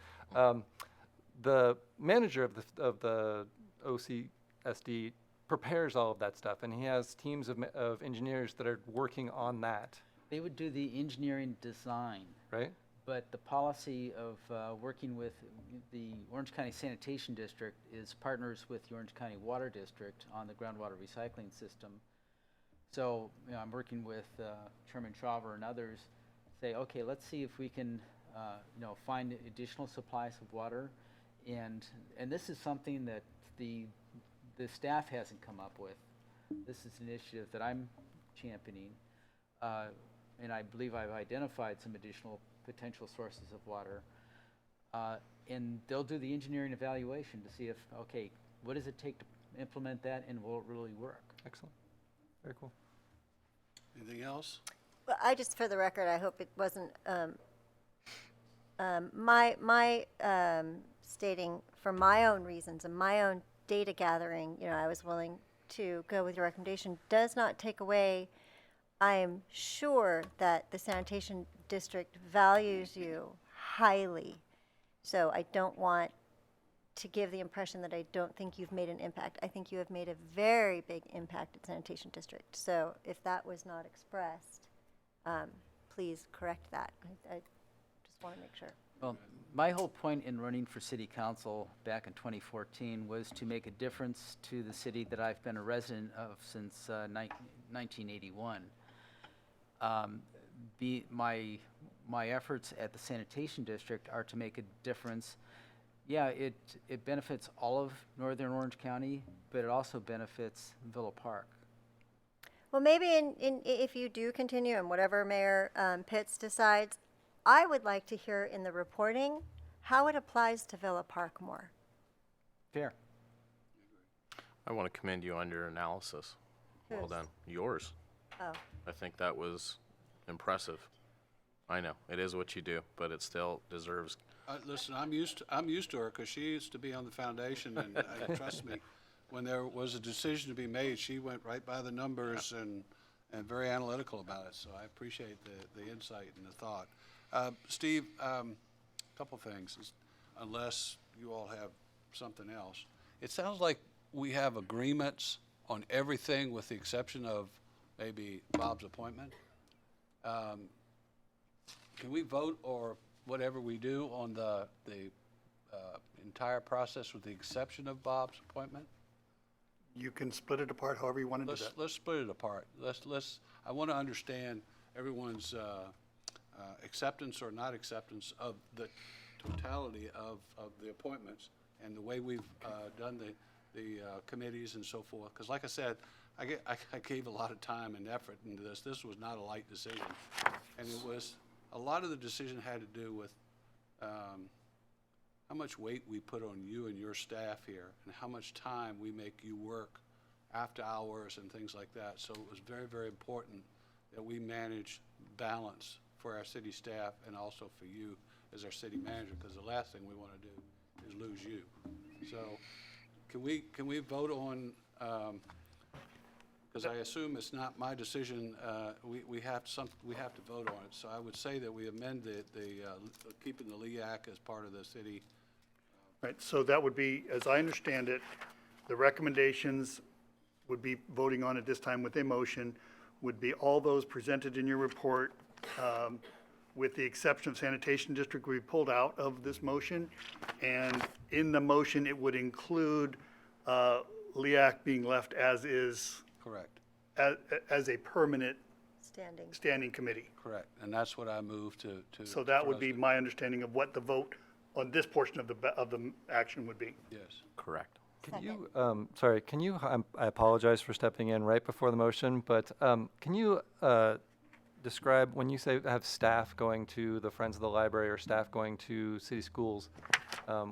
the manager of the OCSD prepares all of that stuff, and he has teams of engineers that are working on that.
They would do the engineering design.
Right.
But the policy of working with the Orange County Sanitation District is partners with the Orange County Water District on the groundwater recycling system. So I'm working with Chairman Shawver and others, say, okay, let's see if we can find additional supplies of water, and this is something that the staff hasn't come up with. This is an initiative that I'm championing, and I believe I've identified some additional potential sources of water, and they'll do the engineering evaluation to see if, okay, what does it take to implement that, and will it really work?
Excellent. Very cool.
Anything else?
Well, for the record, I hope it wasn't my stating for my own reasons and my own data gathering. I was willing to go with your recommendation. Does not take away. I am sure that the sanitation district values you highly, so I don't want to give the impression that I don't think you've made an impact. I think you have made a very big impact at sanitation district. So if that was not expressed, please correct that. I just want to make sure.
Well, my whole point in running for city council back in 2014 was to make a difference to the city that I've been a resident of since 1981. My efforts at the sanitation district are to make a difference. Yeah, it benefits all of northern Orange County, but it also benefits Villa Park.
Well, maybe if you do continue and whatever Mayor Pitts decides, I would like to hear in the reporting how it applies to Villa Park more.
Fair.
I want to commend you on your analysis. Well
Whose?
done. Yours.
Oh,
I think that was impressive. I know, it is what you do, but it still deserves,
Listen, I'm used to her because she used to be on the foundation, and trust me, when there was a decision to be made, she went right by the numbers and very analytical about it. So I appreciate the insight and the thought. Steve, couple things, unless you all have something else. It sounds like we have agreements on everything with the exception of maybe Bob's appointment. Can we vote or whatever we do on the entire process with the exception of Bob's appointment?
You can split it apart however you want to do that.
Let's split it apart. I want to understand everyone's acceptance or not acceptance of the totality of the appointments and the way we've done the committees and so forth. Because like I said, I gave a lot of time and effort into this. This was not a light decision. And it was, a lot of the decision had to do with how much weight we put on you and your staff here and how much time we make you work after hours and things like that. So it was very, very important that we manage balance for our city staff and also for you as our city manager, because the last thing we want to do is lose you. So can we vote on, because I assume it's not my decision, we have to vote on it. So I would say that we amend keeping the LEAC as part of the city.
Right, so that would be, as I understand it, the recommendations would be voting on at this time with a motion, would be all those presented in your report, with the exception of sanitation district we pulled out of this motion. And in the motion, it would include LEAC being left as is.
Correct.
As a permanent
standing
committee.
Correct. And that's what I moved to.
So that would be
President.
my understanding of what the vote on this portion of the action would be.
Yes.
correct.
Can you, sorry, can you, I apologize for stepping in right before the motion, but can you describe, when you say have staff going to the Friends of the Library or staff going to city schools,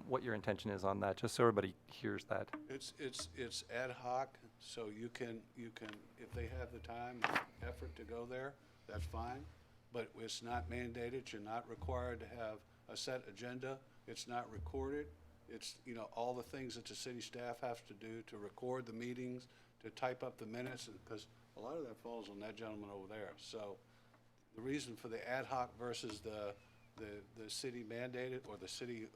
what your intention is on that, just so everybody hears that?
It's ad hoc, so you can, if they have the time and effort to go there, that's fine. But it's not mandated, you're not required to have a set agenda, it's not recorded. It's, all the things that the city staff has to do to record the meetings, to type up the minutes, because a lot of that falls on that gentleman over there. So the reason for the ad hoc versus the city mandated or the city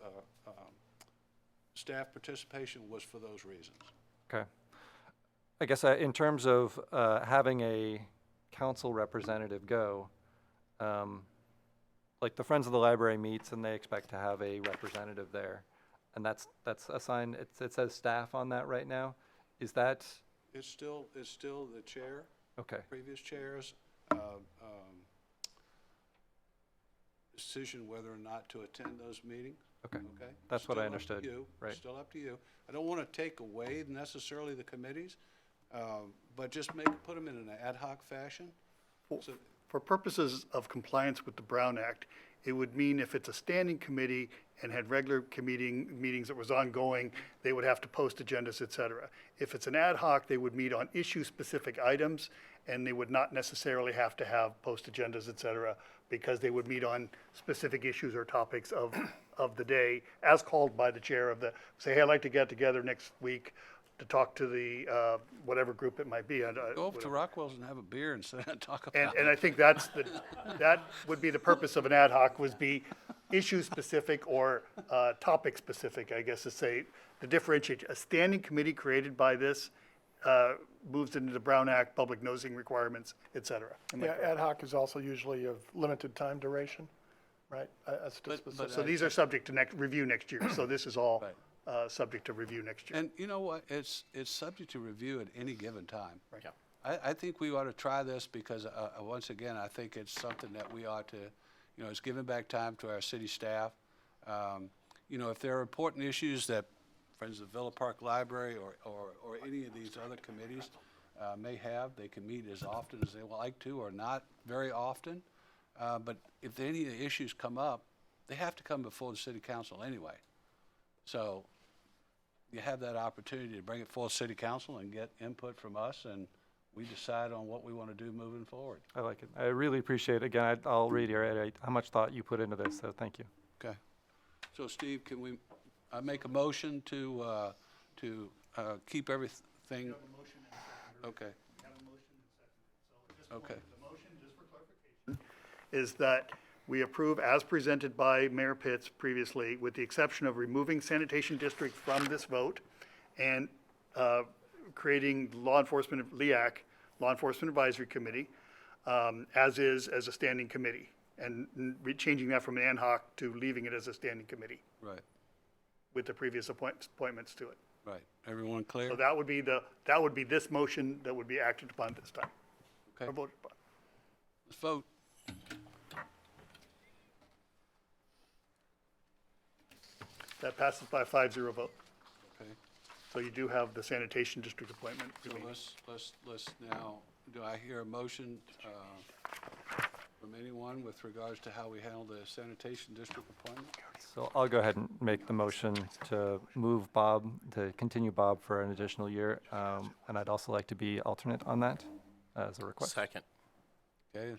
staff participation was for those reasons.
Okay. I guess in terms of having a council representative go, like the Friends of the Library meets and they expect to have a representative there. And that's assigned, it says staff on that right now. Is that?
It's still the chair.
Okay.
Previous chairs, decision whether or not to attend those meetings.
Okay.
Okay?
That's what I
Still up to
understood.
you.
Right.
Still up to you. I don't want to take away necessarily the committees, but just put them in an ad hoc fashion. So,
For purposes of compliance with the Brown Act, it would mean if it's a standing committee and had regular meetings that was ongoing, they would have to post agendas, et cetera. If it's an ad hoc, they would meet on issue-specific items, and they would not necessarily have to have post agendas, et cetera, because they would meet on specific issues or topics of the day, as called by the chair of say, hey, I'd like to get together next week to talk to the, whatever group it might be.
go over to Rockwell's and have a beer and sit and talk about it.
And I think that would be the purpose of an ad hoc, was be issue-specific or topic-specific, I guess, to say, to differentiate. A standing committee created by this moves into the Brown Act, public noticing requirements, et cetera.
Yeah, ad hoc is also usually of limited time duration, right? As to specific.
So these are subject to review next year, so this is all subject to review next year.
And you know what? It's subject to review at any given time.
Right.
Yeah. I think we ought to try this because, once again, I think it's something that we ought to, it's giving back time to our city staff. If there are important issues that Friends of the Villa Park Library or any of these other committees may have, they can meet as often as they would like to or not very often. But if any of the issues come up, they have to come before the city council anyway. So you have that opportunity to bring it before city council and get input from us, and we decide on what we want to do moving forward.
I like it. I really appreciate it. Again, I'll reiterate how much thought you put into this, so thank you.
Okay. So Steve, can we, I make a motion to keep everything? Okay. Okay.
Is that we approve as presented by Mayor Pitts previously, with the exception of removing sanitation district from this vote and creating law enforcement, LEAC, Law Enforcement Advisory Committee, as is, as a standing committee, and changing that from an ad hoc to leaving it as a standing committee
Right,
with the previous appointments to it.
right. Everyone clear?
So that would be this motion that would be acted upon this time,
Okay,
or voted upon.
let's vote.
That passes by a 5-0 vote.
Okay.
So you do have the sanitation district appointment
So
remaining.
let's now, do I hear a motion from anyone with regards to how we handle the sanitation district appointment?
So I'll go ahead and make the motion to move Bob, to continue Bob for an additional year. And I'd also like to be alternate on that as a request.
Second.
Okay.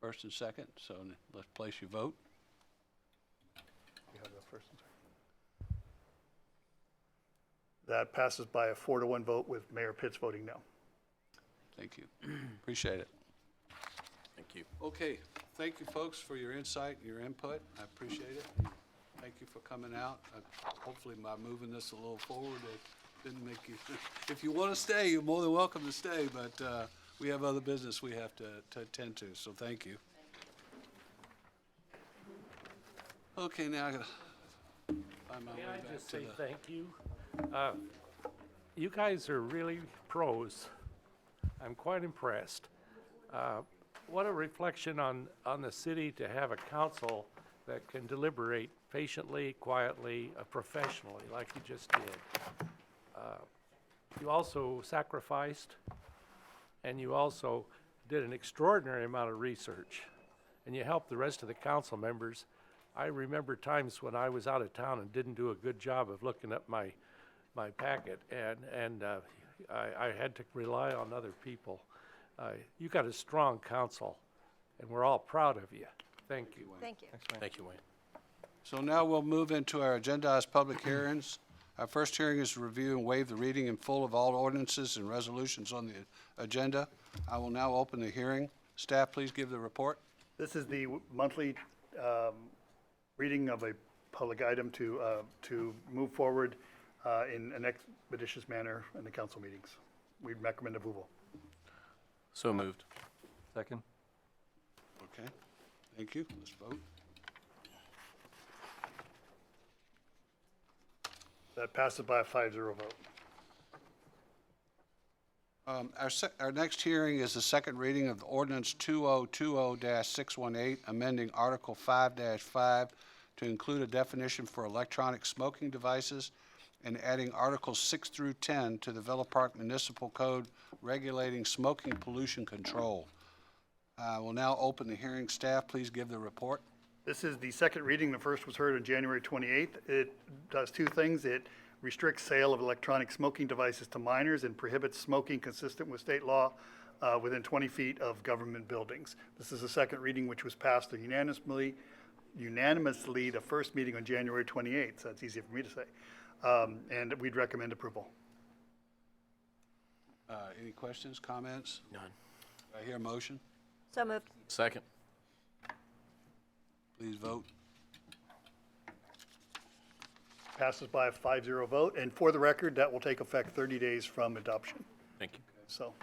First and second, so let's place your vote.
You have the first and second. That passes by a 4-1 vote with Mayor Pitts voting no.
Thank you. Appreciate it.
Thank you.
Okay, thank you folks for your insight, your input. I appreciate it. Thank you for coming out. Hopefully by moving this a little forward, it didn't make you, if you want to stay, you're more than welcome to stay, but we have other business we have to attend to, so thank you. Okay, now I gotta find my way
May I
back
just
to
say
the.
thank you? You guys are really pros. I'm quite impressed. What a reflection on the city to have a council that can deliberate patiently, quietly, professionally, like you just did. You also sacrificed, and you also did an extraordinary amount of research, and you helped the rest of the council members. I remember times when I was out of town and didn't do a good job of looking at my packet, and I had to rely on other people. You got a strong council, and we're all proud of you. Thank you.
Thank you.
Thank you, Wayne.
So now we'll move into our agendized public hearings. Our first hearing is to review and waive the reading in full of all ordinances and resolutions on the agenda. I will now open the hearing. Staff, please give the report.
This is the monthly reading of a public item to move forward in an expeditious manner in the council meetings. We recommend approval.
So moved.
Second?
Okay, thank you. Let's vote.
That passes by a 5-0 vote.
Our next hearing is the second reading of the ordinance 2020-618, amending Article 5-5 to include a definition for electronic smoking devices and adding Articles 6 through 10 to the Villa Park Municipal Code regulating smoking pollution control. I will now open the hearing. Staff, please give the report.
This is the second reading. The first was heard on January 28th. It does two things. It restricts sale of electronic smoking devices to minors and prohibits smoking consistent with state law within 20 feet of government buildings. This is the second reading, which was passed unanimously the first meeting on January 28th. So that's easy for me to say. And we'd recommend approval.
Any questions, comments?
None.
Do I hear a motion?
So moved.
Second.
Please vote.
Passes by a 5-0 vote. And for the record, that will take effect 30 days from adoption.
Thank you.
So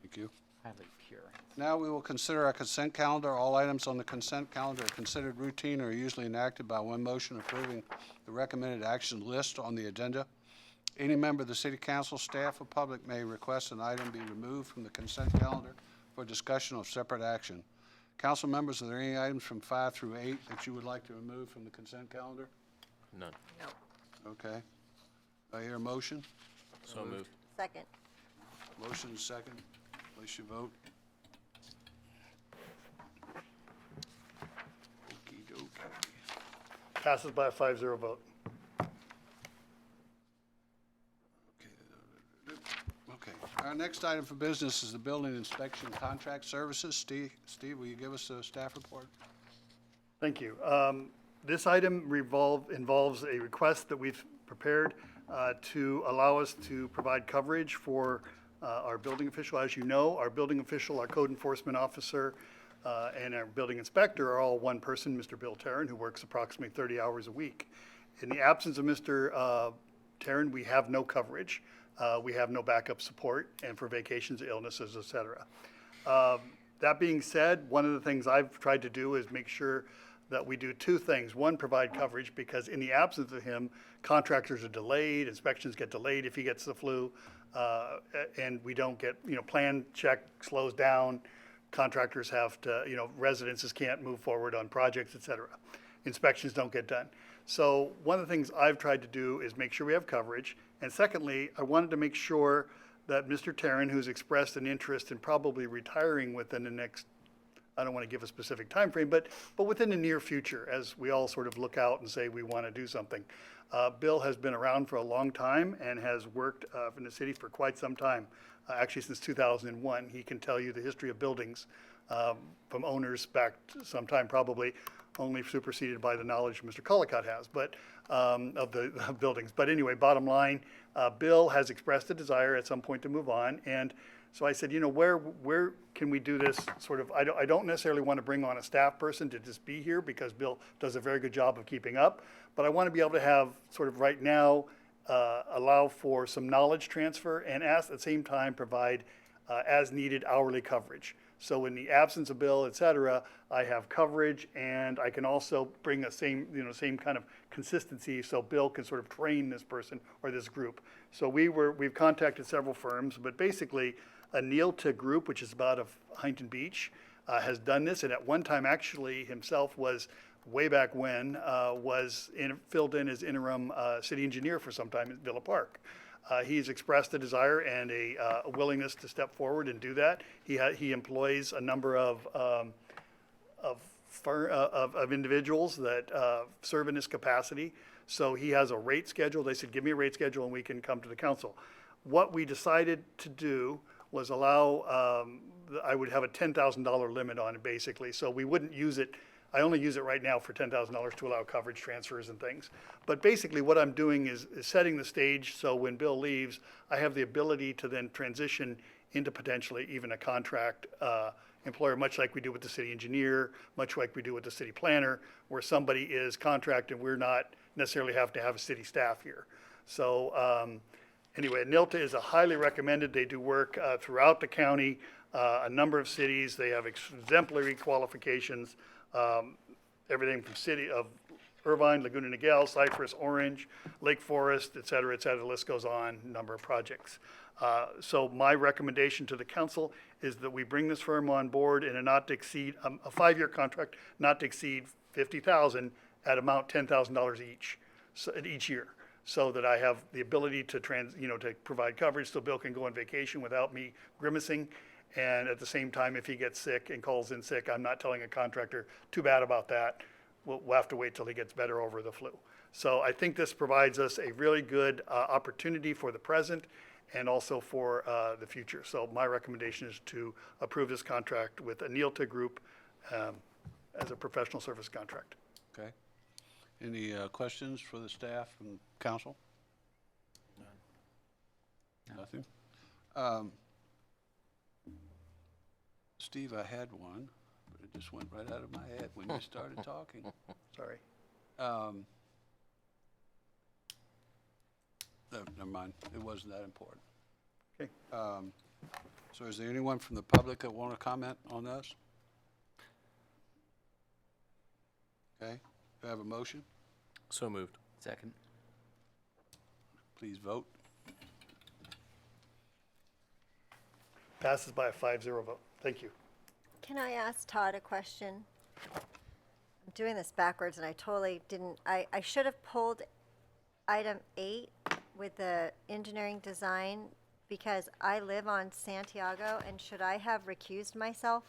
Thank you.
Highly pure.
Now we will consider our consent calendar. All items on the consent calendar are considered routine or usually enacted by one motion approving the recommended action list on the agenda. Any member of the city council, staff, or public may request an item be removed from the consent calendar for discussion of separate action. Council members, are there any items from 5 through 8 that you would like to remove from the consent calendar?
None.
Okay. Do I hear a motion?
So moved.
Second.
Motion is second. Place your vote. Okey-dokey.
Passes by a 5-0 vote.
Okay, our next item for business is the building inspection contract services. Steve, will you give us a staff report?
Thank you. This item involves a request that we've prepared to allow us to provide coverage for our building official. As you know, our building official, our code enforcement officer, and our building inspector are all one person, Mr. Bill Tarrin, who works approximately 30 hours a week. In the absence of Mr. Tarrin, we have no coverage. We have no backup support, and for vacations, illnesses, et cetera. That being said, one of the things I've tried to do is make sure that we do two things. One, provide coverage, because in the absence of him, contractors are delayed, inspections get delayed if he gets the flu, and we don't get, plan check slows down, contractors have to, residences can't move forward on projects, et cetera. Inspections don't get done. So one of the things I've tried to do is make sure we have coverage. And secondly, I wanted to make sure that Mr. Tarrin, who's expressed an interest in probably retiring within the next, I don't want to give a specific time frame, but within the near future, as we all sort of look out and say we want to do something. Bill has been around for a long time and has worked in the city for quite some time, actually since 2001. He can tell you the history of buildings from owners back sometime, probably only superseded by the knowledge Mr. Collicott has, but of the buildings. But anyway, bottom line, Bill has expressed a desire at some point to move on, and so I said, where can we do this sort of, I don't necessarily want to bring on a staff person to just be here, because Bill does a very good job of keeping up, but I want to be able to have sort of right now allow for some knowledge transfer, and at the same time provide as needed hourly coverage. So in the absence of Bill, et cetera, I have coverage, and I can also bring a same kind of consistency, so Bill can sort of train this person or this group. So we've contacted several firms, but basically Anilta Group, which is out of Huntington Beach, has done this, and at one time actually himself was, way back when, filled in as interim city engineer for some time at Villa Park. He's expressed a desire and a willingness to step forward and do that. He employs a number of individuals that serve in this capacity. So he has a rate schedule. They said, give me a rate schedule and we can come to the council. What we decided to do was allow, I would have a $10,000 limit on it basically. So we wouldn't use it. I only use it right now for $10,000 to allow coverage transfers and things. But basically what I'm doing is setting the stage so when Bill leaves, I have the ability to then transition into potentially even a contract employer, much like we do with the city engineer, much like we do with the city planner, where somebody is contracted, we're not necessarily have to have a city staff here. So anyway, Anilta is a highly recommended. They do work throughout the county, a number of cities. They have exemplary qualifications. Everything from city of Irvine, Laguna Niguel, Cypress, Orange, Lake Forest, et cetera, the list goes on, number of projects. So my recommendation to the council is that we bring this firm on board in a not to exceed, a 5-year contract, not to exceed $50,000 at amount $10,000 each, each year. So that I have the ability to to provide coverage so Bill can go on vacation without me grimacing. And at the same time, if he gets sick and calls in sick, I'm not telling a contractor, too bad about that. We'll have to wait till he gets better over the flu. So I think this provides us a really good opportunity for the present and also for the future. So my recommendation is to approve this contract with Anilta Group as a professional service contract.
Okay. Any questions for the staff and council? None. Nothing? Steve, I had one, but it just went right out of my head when you started talking.
Sorry.
Never mind. It wasn't that important.
Okay.
So is there anyone from the public that want to comment on this? Okay. Do I have a motion?
So moved.
Second.
Please vote.
Passes by a 5-0 vote. Thank you.
Can I ask Todd a question? I'm doing this backwards and I totally didn't, I should have pulled item 8 with the engineering design because I live on Santiago, and should I have recused myself?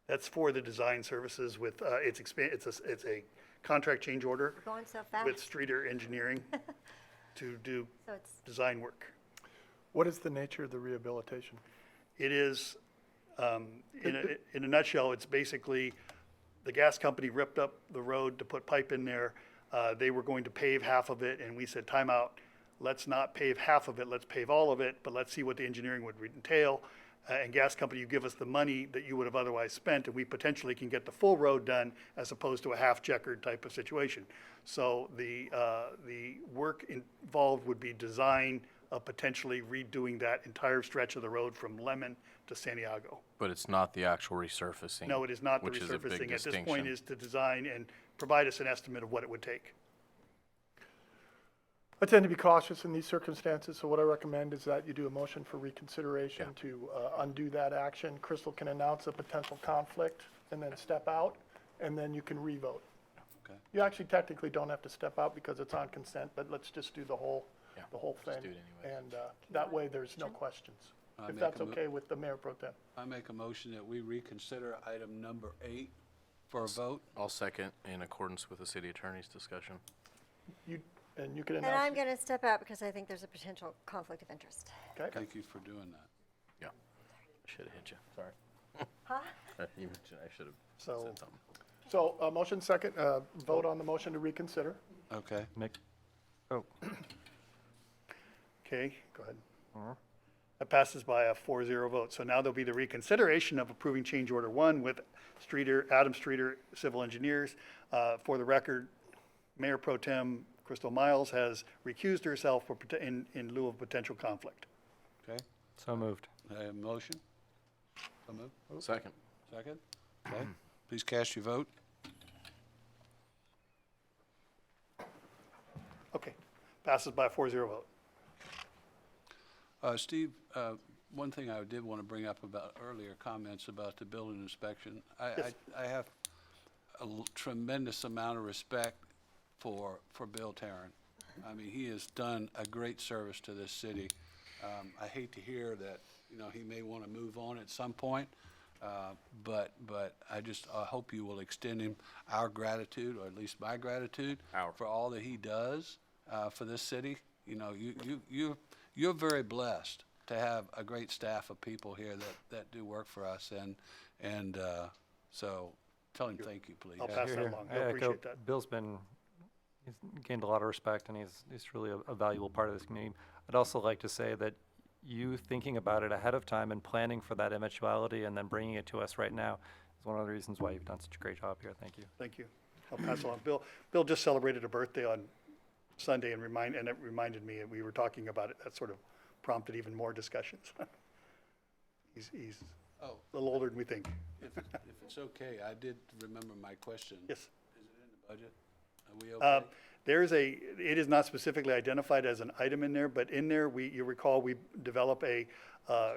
That's for the design services with, it's a contract change order
We're going so fast.
with Streeter Engineering to do
So it's,
design work.
What is the nature of the rehabilitation?
It is, in a nutshell, it's basically, the gas company ripped up the road to put pipe in there. They were going to pave half of it, and we said, time out, let's not pave half of it, let's pave all of it, but let's see what the engineering would entail. And gas company, you give us the money that you would have otherwise spent, and we potentially can get the full road done as opposed to a half-checkered type of situation. So the work involved would be design of potentially redoing that entire stretch of the road from Lemon to Santiago.
But it's not the actual resurfacing.
No, it is not the
which is a big
resurfacing. At this
distinction.
point is to design and provide us an estimate of what it would take.
I tend to be cautious in these circumstances, so what I recommend is that you do a motion for reconsideration to undo that action. Crystal can announce a potential conflict and then step out, and then you can revote.
Okay.
You actually technically don't have to step out because it's on consent, but let's just do the whole thing.
do it anyways.
And that way, there's no questions,
I
if
make
that's
a mo-
okay with the Mayor Pro Tem.
I make a motion that we reconsider item number 8 for a vote.
I'll second in accordance with the city attorney's discussion.
And you can
and
announce.
I'm going to step out because I think there's a potential conflict of interest.
Okay.
Thank you for doing that.
Yeah. Should have hit you. Sorry.
Huh?
You mentioned I should have
So,
said something.
so motion second, vote on the motion to reconsider.
Okay.
Okay, go ahead. That passes by a 4-0 vote. So now there'll be the reconsideration of approving change order 1 with Adam Streeter Civil Engineers. For the record, Mayor Pro Tem Crystal Miles has recused herself in lieu of potential conflict.
Okay.
So moved.
I have a motion. So moved.
Second.
Second. Okay. Please cast your vote.
Okay, passes by a 4-0 vote.
Steve, one thing I did want to bring up about earlier comments about the building inspection.
Yes.
I have a tremendous amount of respect for Bill Tarrant. I mean, he has done a great service to this city. I hate to hear that, he may want to move on at some point, but I hope you will extend him our gratitude, or at least my gratitude, for all that he does for this city. You're very blessed to have a great staff of people here that do work for us, and so tell him thank you, please.
I'll pass that along. I appreciate that.
Bill's he's gained a lot of respect, and he's really a valuable part of this community. I'd also like to say that you thinking about it ahead of time and planning for that eventuality and then bringing it to us right now is one of the reasons why you've done such a great job here. Thank you.
Thank you. I'll pass along. Bill just celebrated a birthday on Sunday and it reminded me, and we were talking about it. That sort of prompted even more discussions. He's
Oh,
a little older than we think.
if it's okay, I did remember my question.
Yes.
Is it in the budget? Are we okay?
It is not specifically identified as an item in there, but in there, you recall, we develop a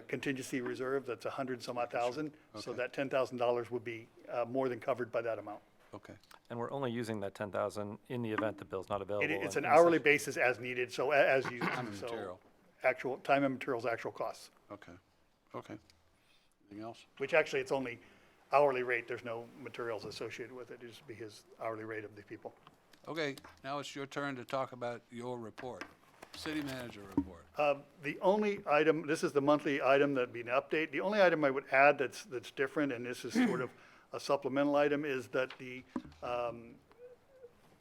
contingency reserve that's 100-some-odd thousand. So
Okay.
that $10,000 would be more than covered by that amount.
Okay.
And we're only using that 10,000 in the event the bill's not available.
It's
and-
an
and
hourly
such.
basis as needed, so as you,
Time and
so
material.
actual, time and materials, actual costs,
Okay. Okay. Anything else?
which actually it's only hourly rate. There's no materials associated with it. It'd just be his hourly rate of the people.
Okay, now it's your turn to talk about your report, city manager report.
The only item, this is the monthly item that'd be an update. The only item I would add that's different, and this is sort of a supplemental item, is that the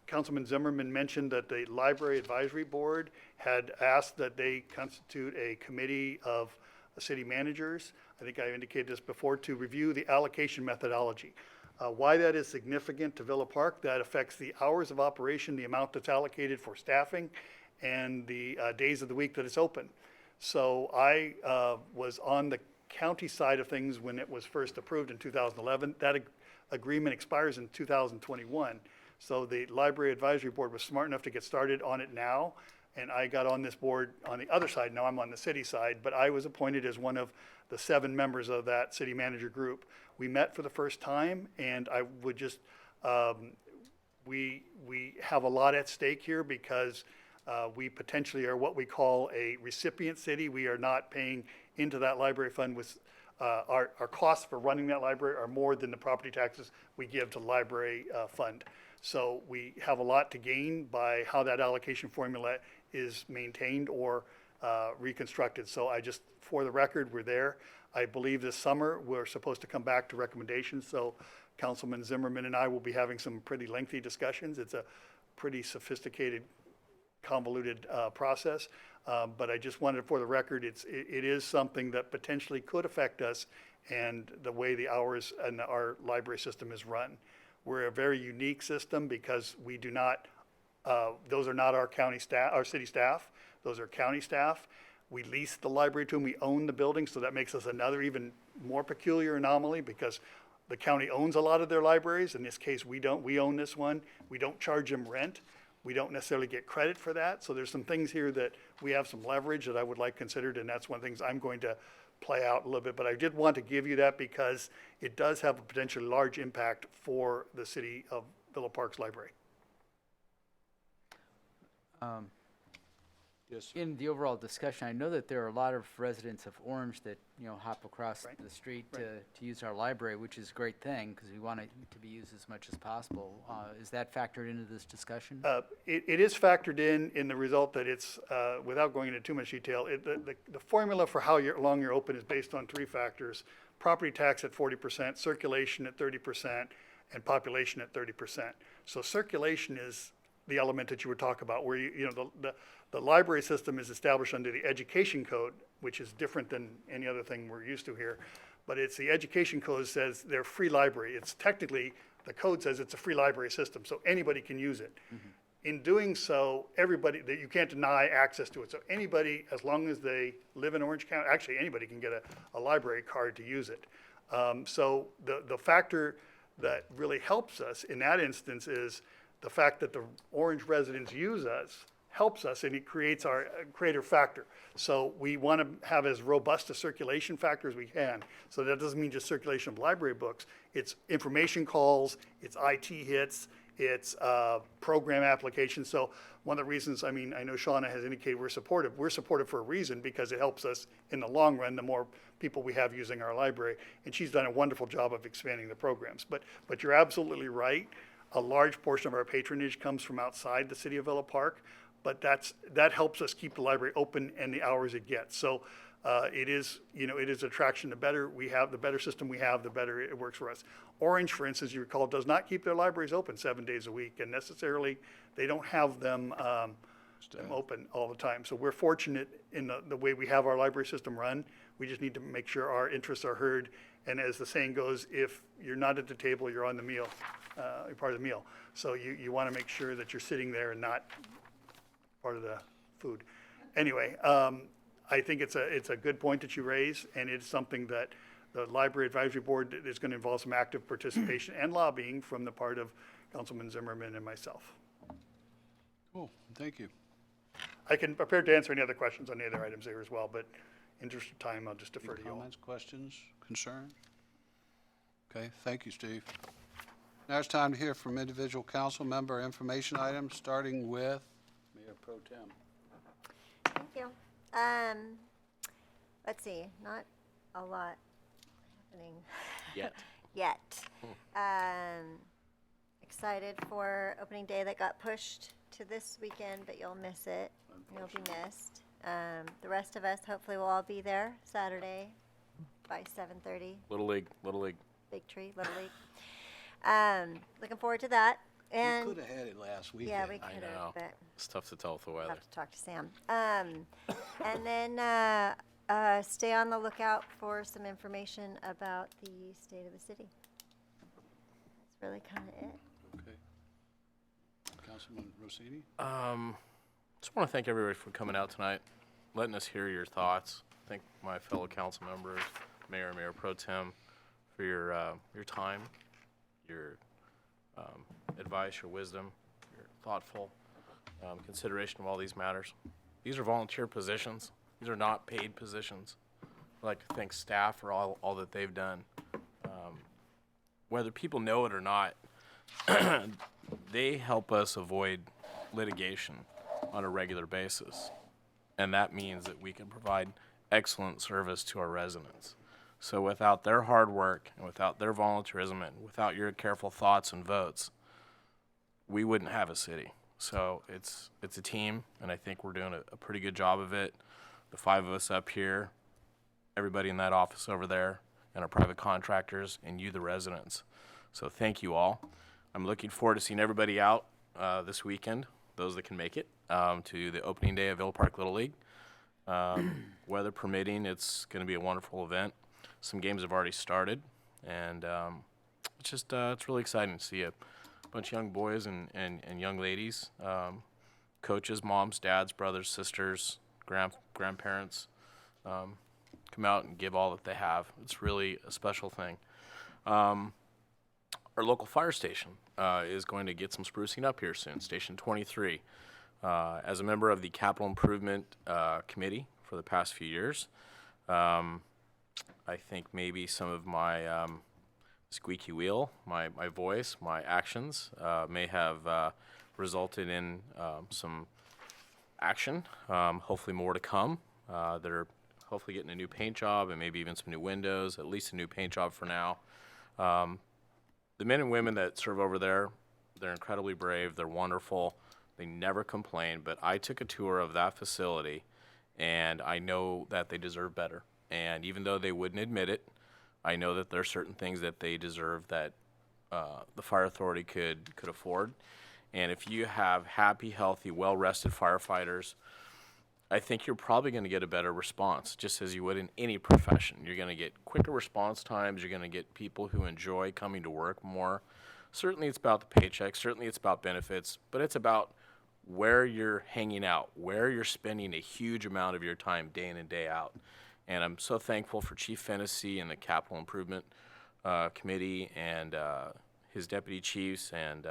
Councilman Zimmerman mentioned that the Library Advisory Board had asked that they constitute a committee of city managers. I think I indicated this before, to review the allocation methodology. Why that is significant to Villa Park, that affects the hours of operation, the amount that's allocated for staffing, and the days of the week that it's open. So I was on the county side of things when it was first approved in 2011. That agreement expires in 2021. So the Library Advisory Board was smart enough to get started on it now, and I got on this board on the other side. Now I'm on the city side, but I was appointed as one of the 7 members of that city manager group. We met for the first time, and I would just, we have a lot at stake here because we potentially are what we call a recipient city. We are not paying into that library fund with, our costs for running that library are more than the property taxes we give to the library fund. So we have a lot to gain by how that allocation formula is maintained or reconstructed. So for the record, we're there. I believe this summer, we're supposed to come back to recommendations. So Councilman Zimmerman and I will be having some pretty lengthy discussions. It's a pretty sophisticated, convoluted process. But I just wanted, for the record, it is something that potentially could affect us and the way the hours and our library system is run. We're a very unique system because we do not, those are not our county staff, our city staff. Those are county staff. We lease the library to them. We own the building, so that makes us another even more peculiar anomaly because the county owns a lot of their libraries. In this case, we don't. We own this one. We don't charge them rent. We don't necessarily get credit for that. So there's some things here that we have some leverage that I would like considered, and that's one of the things I'm going to play out a little bit. But I did want to give you that because it does have a potentially large impact for the city of Villa Park's library.
Yes.
In the overall discussion, I know that there are a lot of residents of Orange that, hop across the street to use our library, which is a great thing because we want it to be used as much as possible. Is that factored into this discussion?
It is factored in the result that it's, without going into too much detail, the formula for how long you're open is based on 3 factors: property tax at 40%, circulation at 30%, and population at 30%. So circulation is the element that you were talking about, where the library system is established under the education code, which is different than any other thing we're used to here. But it's the education code says they're free library. It's technically, the code says it's a free library system, so anybody can use it. In doing so, everybody, that you can't deny access to it. So anybody, as long as they live in Orange County, actually anybody can get a library card to use it. So the factor that really helps us in that instance is the fact that the Orange residents use us helps us, and it creates our greater factor. So we want to have as robust a circulation factor as we can. So that doesn't mean just circulation of library books. It's information calls, it's IT hits, it's program applications. So one of the reasons, I know Shauna has indicated we're supportive. We're supportive for a reason because it helps us in the long run, the more people we have using our library. And she's done a wonderful job of expanding the programs. But you're absolutely right. A large portion of our patronage comes from outside the city of Villa Park, but that helps us keep the library open and the hours it gets. So it is attraction. The better system we have, the better it works for us. Orange, for instance, you recall, does not keep their libraries open 7 days a week, and necessarily they don't have them open all the time. So we're fortunate in the way we have our library system run. We just need to make sure our interests are heard. And as the saying goes, if you're not at the table, you're on the meal, you're part of the meal. So you want to make sure that you're sitting there and not part of the food. Anyway, I think it's a good point that you raise, and it's something that the Library Advisory Board is going to involve some active participation and lobbying from the part of Councilman Zimmerman and myself.
Cool, thank you.
I can prepare to answer any other questions on the other items there as well, but in interest of time, I'll just defer to you all.
Comments, questions, concerns? Okay, thank you, Steve. Now it's time to hear from individual council member information items, starting with Mayor Pro Tem.
Thank you. Let's see, not a lot happening yet. Excited for opening day that got pushed to this weekend, but you'll miss it. You'll be missed. The rest of us hopefully will all be there Saturday by 7:30.
Little League.
Big tree, Little League. Looking forward to that. And
We could have had it last weekend.
yeah, we
I
could
know.
have, but
It's tough to tell with the
we'll
weather.
have to talk to Sam. And then stay on the lookout for some information about the state of the city. That's really kind of it.
Okay. Councilman Rossini?
Just want to thank everybody for coming out tonight, letting us hear your thoughts. Thank my fellow council members, Mayor Pro Tem, for your time, your advice, your wisdom, your thoughtful consideration of all these matters. These are volunteer positions. These are not paid positions. I'd like to thank staff for all that they've done. Whether people know it or not, they help us avoid litigation on a regular basis. And that means that we can provide excellent service to our residents. So without their hard work and without their volunteerism and without your careful thoughts and votes, we wouldn't have a city. So it's a team, and I think we're doing a pretty good job of it. The 5 of us up here, everybody in that office over there, and our private contractors, and you, the residents. So thank you all. I'm looking forward to seeing everybody out this weekend, those that can make it, to the opening day of Villa Park Little League. Weather permitting, it's going to be a wonderful event. Some games have already started, and it's really exciting to see a bunch of young boys and young ladies, coaches, moms, dads, brothers, sisters, grandparents, come out and give all that they have. It's really a special thing. Our local fire station is going to get some sprucing up here soon, Station 23. As a member of the Capital Improvement Committee for the past few years, I think maybe some of my squeaky wheel, my voice, my actions may have resulted in some action, hopefully more to come. They're hopefully getting a new paint job and maybe even some new windows, at least a new paint job for now. The men and women that serve over there, they're incredibly brave, they're wonderful, they never complain, but I took a tour of that facility and I know that they deserve better. And even though they wouldn't admit it, I know that there are certain things that they deserve that the fire authority could afford. And if you have happy, healthy, well-rested firefighters, I think you're probably going to get a better response, just as you would in any profession. You're going to get quicker response times. You're going to get people who enjoy coming to work more. Certainly it's about the paycheck. Certainly it's about benefits. But it's about where you're hanging out, where you're spending a huge amount of your time day in and day out. And I'm so thankful for Chief Fennessy and the Capital Improvement Committee and his deputy chiefs and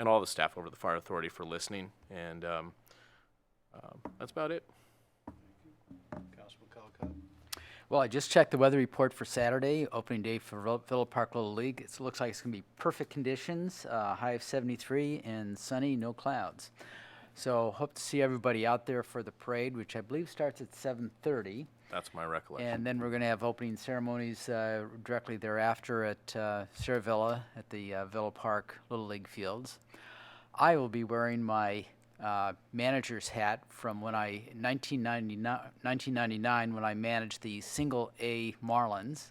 all the staff over the Fire Authority for listening. And that's about it.
Councilman Colcott.
Well, I just checked the weather report for Saturday, opening day for Villa Park Little League. It looks like it's going to be perfect conditions, high of 73 and sunny, no clouds. So hope to see everybody out there for the parade, which I believe starts at 7:30.
That's my recollection.
And then we're going to have opening ceremonies directly thereafter at Sierra Villa at the Villa Park Little League fields. I will be wearing my manager's hat from when 1999 when I managed the single A Marlins.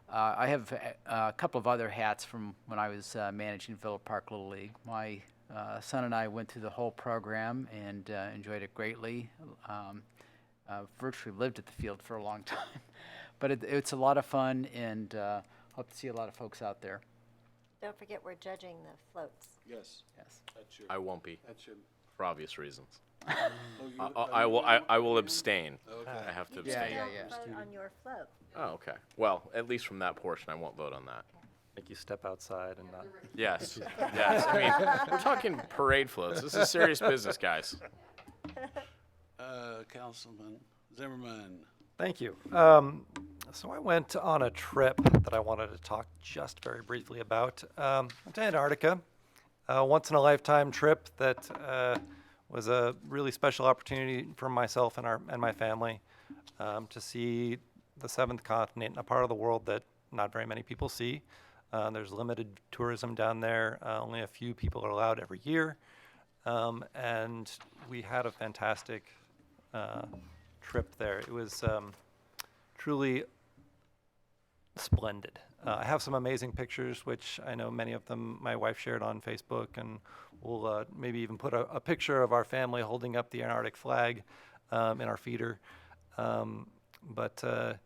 I have a couple of other hats from when I was managing Villa Park Little League. My son and I went through the whole program and enjoyed it greatly. Virtually lived at the field for a long time. But it's a lot of fun, and hope to see a lot of folks out there.
Don't forget we're judging the floats.
Yes.
Yes.
That's your,
I won't be,
that's your,
for obvious reasons.
oh,
I will abstain.
Okay.
I have to
Yeah,
abstain.
yeah,
Don't vote on your float.
Oh, okay. Well, at least from that portion, I won't vote on that.
Make you step outside and not.
Yes, yes. I mean, we're talking parade floats. This is serious business, guys.
Councilman Zimmerman.
Thank you. So I went on a trip that I wanted to talk just very briefly about. Went to Antarctica, a once-in-a-lifetime trip that was a really special opportunity for myself and my family to see the seventh continent, a part of the world that not very many people see. There's limited tourism down there. Only a few people are allowed every year. And we had a fantastic trip there. It was truly splendid. I have some amazing pictures, which I know many of them my wife shared on Facebook, and we'll maybe even put a picture of our family holding up the Antarctic flag in our feeder. But I'm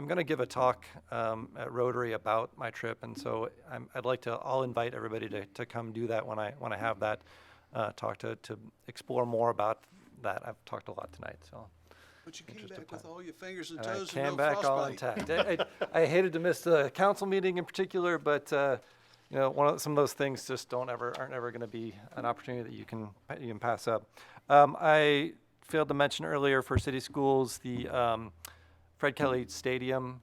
going to give a talk at Rotary about my trip, and so I'll invite everybody to come do that when I have that talk to explore more about that. I've talked a lot tonight, so.
But you came back with all your fingers and
I
toes and
came
no
back all
frostbite.
intact. I hated to miss the council meeting in particular, but you know, some of those things just aren't ever going to be an opportunity that you can pass up. I failed to mention earlier for city schools, the Fred Kelly Stadium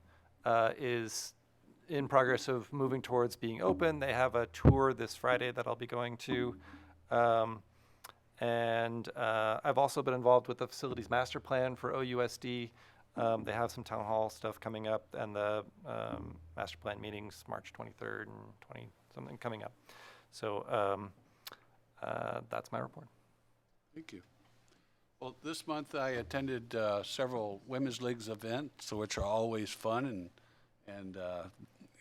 is in progress of moving towards being open. They have a tour this Friday that I'll be going to. And I've also been involved with the facilities master plan for OUSD. They have some town hall stuff coming up, and the master plan meetings March 23rd and 20 something coming up. So that's my report.
Thank you. Well, this month I attended several Women's Leagues events, which are always fun, and you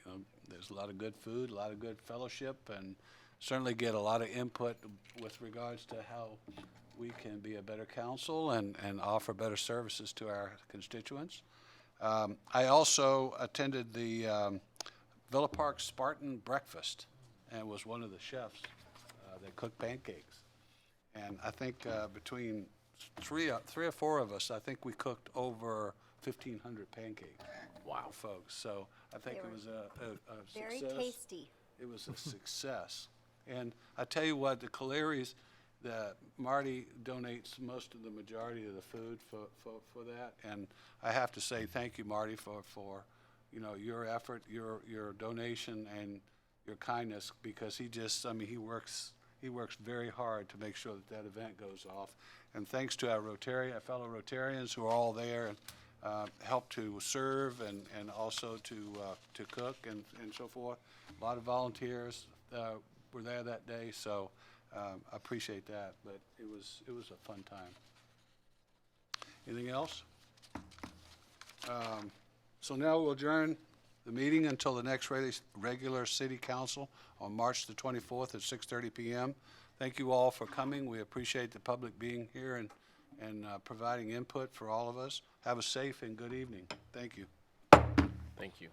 know, there's a lot of good food, a lot of good fellowship, and certainly get a lot of input with regards to how we can be a better council and offer better services to our constituents. I also attended the Villa Park Spartan Breakfast and was one of the chefs. They cooked pancakes. And I think between three or four of us, I think we cooked over 1,500 pancakes. Wow. Folks. So I think
They
it
were
was a
Very
success.
tasty.
It was a success. And I tell you what, the Caleries, that Marty donates most of the majority of the food for that. And I have to say thank you, Marty, for you know, your effort, your donation, and your kindness, because he just, I mean, he works very hard to make sure that that event goes off. And thanks to our fellow Rotarians who are all there and help to serve and also to cook and so forth. A lot of volunteers were there that day, so I appreciate that. But it was a fun time. Anything else? So now we'll adjourn the meeting until the next regular city council on March the 24th at 6:30 p.m. Thank you all for coming. We appreciate the public being here and providing input for all of us. Have a safe and good evening. Thank you.
Thank you.